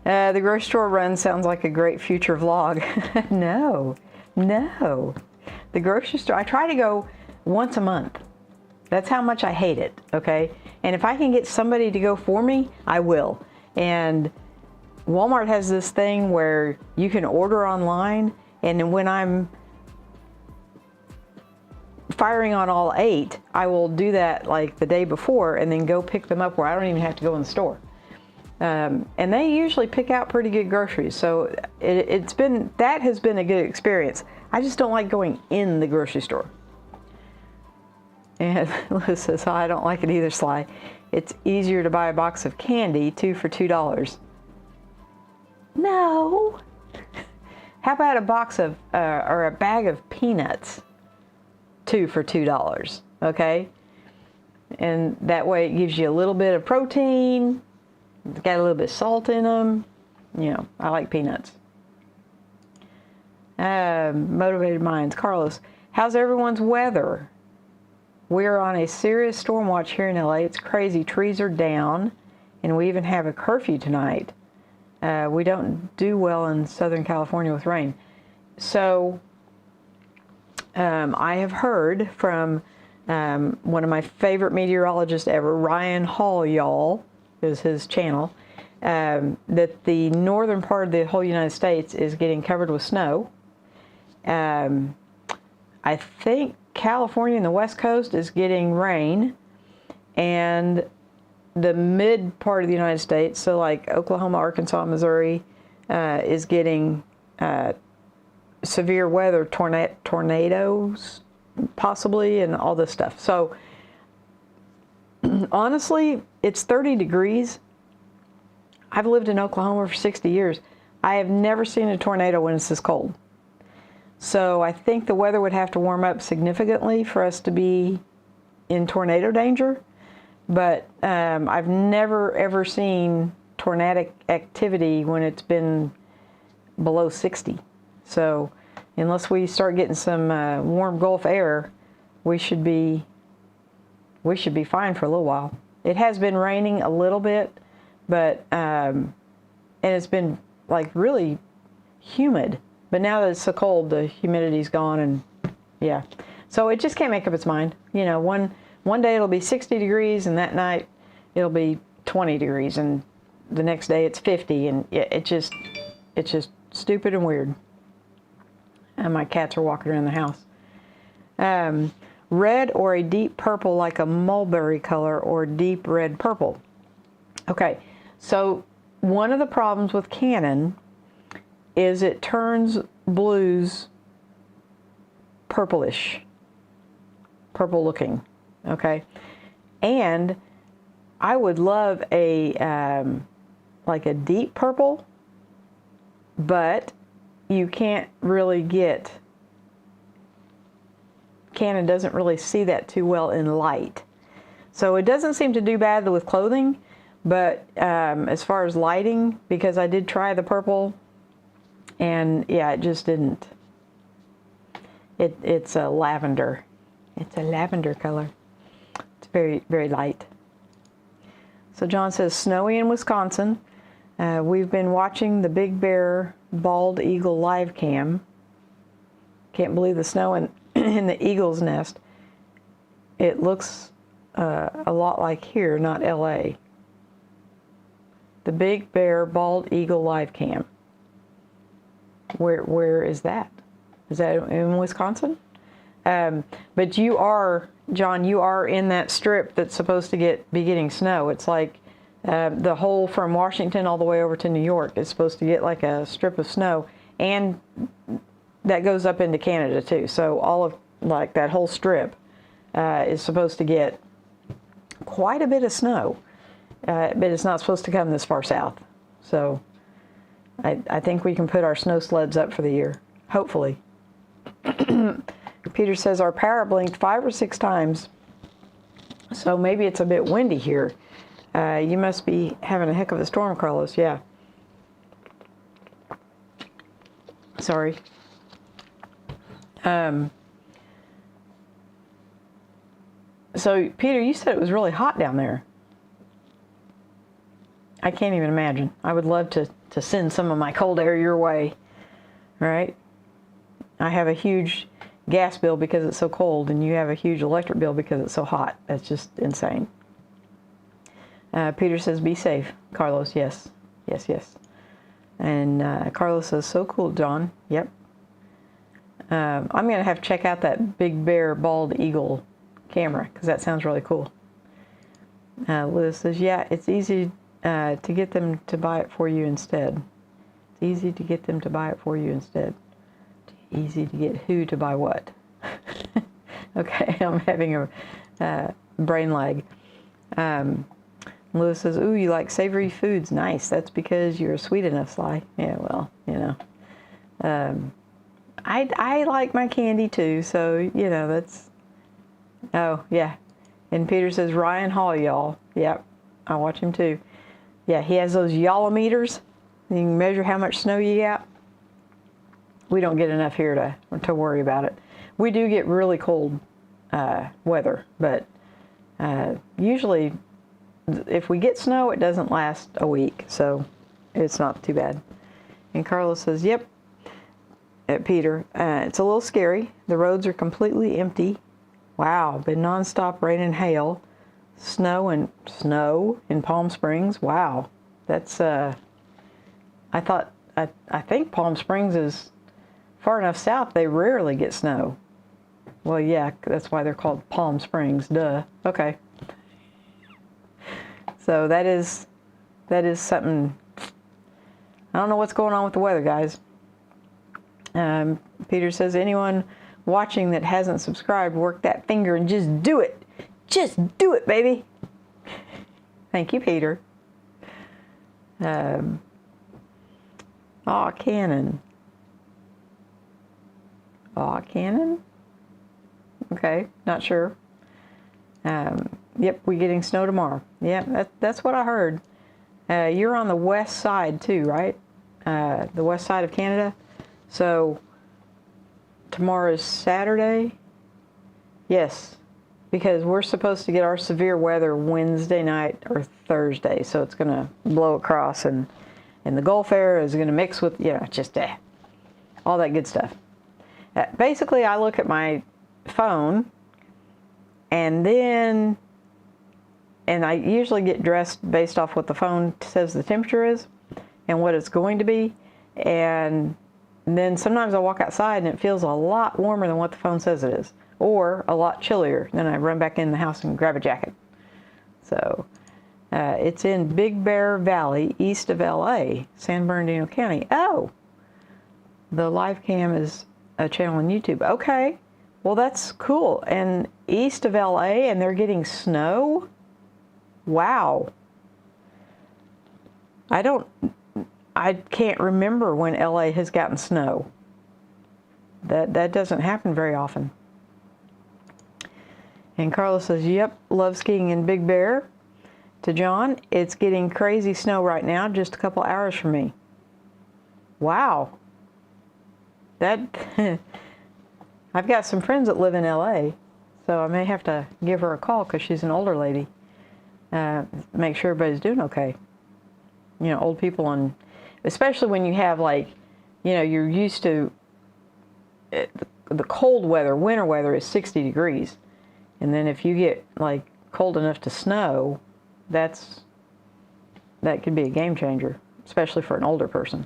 The grocery store run sounds like a great future vlog. No. The grocery store, I try to go once a month. That's how much I hate it, okay? And if I can get somebody to go for me, I will. And Walmart has this thing where you can order online, and then when I'm firing on all 8, I will do that like the day before and then go pick them up where I don't even have to go in the store. And they usually pick out pretty good groceries. So that has been a good experience. I just don't like going in the grocery store. And Liz says, oh, I don't like it either, Sly. It's easier to buy a box of candy, 2 for $2. No. How about a box of, or a bag of peanuts, 2 for $2, okay? And that way it gives you a little bit of protein, it's got a little bit of salt in them. You know, I like peanuts. Motivated Minds, Carlos, how's everyone's weather? We're on a serious storm watch here in LA. It's crazy. Trees are down, and we even have a curfew tonight. We don't do well in Southern California with rain. So I have heard from one of my favorite meteorologists ever, Ryan Hall, y'all, is his channel, that the northern part of the whole United States is getting covered with snow. I think California and the West Coast is getting rain, and the mid part of the United States, so like Oklahoma, Arkansas, Missouri, is getting severe weather, tornadoes, possibly, and all this stuff. So honestly, it's 30 degrees. I've lived in Oklahoma for 60 years. I have never seen a tornado when it's this cold. So I think the weather would have to warm up significantly for us to be in tornado danger. But I've never ever seen tornadic activity when it's been below 60. So unless we start getting some warm Gulf air, we should be fine for a little while. It has been raining a little bit, but and it's been like really humid. But now that it's so cold, the humidity's gone, and yeah. So it just can't make up its mind. You know, one day it'll be 60 degrees, and that night it'll be 20 degrees, and the next day it's 50, and it's just stupid and weird. And my cats are walking around the house. Red or a deep purple like a mulberry color, or deep red purple. Okay, so one of the problems with Canon is it turns blues purplish, purple looking, okay? And I would love a, like a deep purple, but you can't really get, Canon doesn't really see that too well in light. So it doesn't seem to do bad with clothing, but as far as lighting, because I did try the purple, and yeah, it just didn't. It's a lavender. It's a lavender color. It's very, very light. So John says, snowy in Wisconsin. We've been watching the Big Bear Bald Eagle live cam. Can't believe the snow in the eagle's nest. It looks a lot like here, not LA. The Big Bear Bald Eagle live cam. Where is that? Is that in Wisconsin? But you are, John, you are in that strip that's supposed to be getting snow. It's like the whole from Washington all the way over to New York is supposed to get like a strip of snow, and that goes up into Canada too. So all of like that whole strip is supposed to get quite a bit of snow, but it's not supposed to come this far south. So I think we can put our snow sleds up for the year, hopefully. Peter says our power blinked 5 or 6 times, so maybe it's a bit windy here. You must be having a heck of a storm, Carlos. Yeah. Sorry. So Peter, you said it was really hot down there. I can't even imagine. I would love to send some of my cold air your way, right? I have a huge gas bill because it's so cold, and you have a huge electric bill because it's so hot. That's just insane. Peter says, be safe. Carlos, yes. Yes, yes. And Carlos says, so cool, John. Yep. I'm going to have to check out that Big Bear Bald Eagle camera because that sounds really cool. Liz says, yeah, it's easy to get them to buy it for you instead. It's easy to get them to buy it for you instead. Easy to get who to buy what? Okay, I'm having a brain lag. Lewis says, ooh, you like savory foods. Nice. That's because you're sweet enough, Sly. Yeah, well, you know. I like my candy too, so, you know, that's... Oh, yeah. And Peter says, Ryan Hall, y'all. Yep, I watch him too. Yeah, he has those yallometers. You can measure how much snow you got. We don't get enough here to worry about it. We do get really cold weather, but usually if we get snow, it doesn't last a week, so it's not too bad. And Carlos says, yep, Peter, it's a little scary. The roads are completely empty. Wow, been nonstop rain and hail, snow in Palm Springs. Wow, that's, I think Palm Springs is far enough south, they rarely get snow. Well, yeah, that's why they're called Palm Springs, duh. Okay. So that is something. I don't know what's going on with the weather, guys. Peter says, anyone watching that hasn't subscribed, work that finger and just do it. Just do it, baby. Thank you, Peter. Aw, Cannon. Aw, Cannon? Okay, not sure. Yep, we're getting snow tomorrow. Yep, that's what I heard. You're on the west side too, right? The west side of Canada. So tomorrow is Saturday. Yes, because we're supposed to get our severe weather Wednesday night or Thursday. So it's going to blow across, and the Gulf air is going to mix with, you know, just all that good stuff. Basically, I look at my phone, and I usually get dressed based off what the phone says the temperature is and what it's going to be. And then sometimes I walk outside and it feels a lot warmer than what the phone says it is, or a lot chillier. Then I run back in the house and grab a jacket. So it's in Big Bear Valley, east of LA, San Bernardino County. Oh, the live cam is a channel on YouTube. Okay, well, that's cool. And east of LA, and they're getting snow? Wow. I can't remember when LA has gotten snow. That doesn't happen very often. And Carlos says, yep, love skiing in Big Bear. To John, it's getting crazy snow right now, just a couple hours from me. Wow. I've got some friends that live in LA, so I may have to give her a call because she's an older lady. Make sure everybody's doing okay. You know, old people, especially when you have, like, you know, you're used to the cold weather, winter weather is 60 degrees. And then if you get, like, cold enough to snow, that could be a game changer, especially for an older person.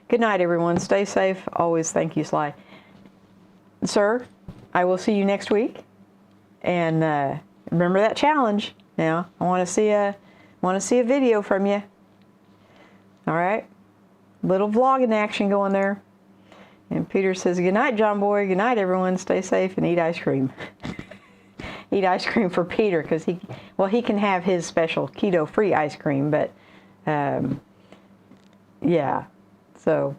Good night, everyone. Stay safe. Always thank you, Sly. Sir, I will see you next week. And remember that challenge. Now, I want to see a video from you. All right? Little vlogging action going there. And Peter says, good night, John Boy. Good night, everyone. Stay safe and eat ice cream. Eat ice cream for Peter because he can have his special keto-free ice cream, but yeah. So,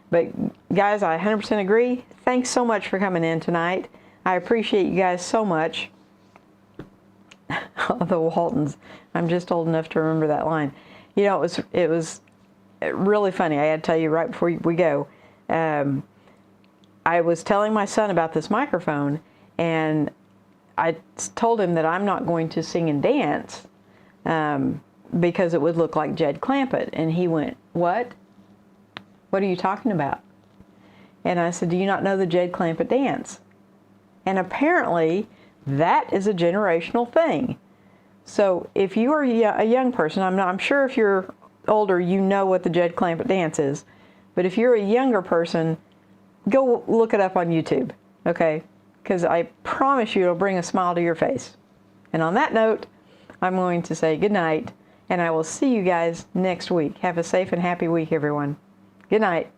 but guys, I 100% agree. Thanks so much for coming in tonight. I appreciate you guys so much. The Waltons. I'm just old enough to remember that line. You know, it was really funny. I had to tell you right before we go. I was telling my son about this microphone, and I told him that I'm not going to sing and dance because it would look like Jed Clampett. And he went, what? What are you talking about? And I said, do you not know the Jed Clampett dance? And apparently that is a generational thing. So if you are a young person, I'm sure if you're older, you know what the Jed Clampett dance is. But if you're a younger person, go look it up on YouTube, okay? Because I promise you it'll bring a smile to your face. And on that note, I'm going to say good night, and I will see you guys next week. Have a safe and happy week, everyone. Good night.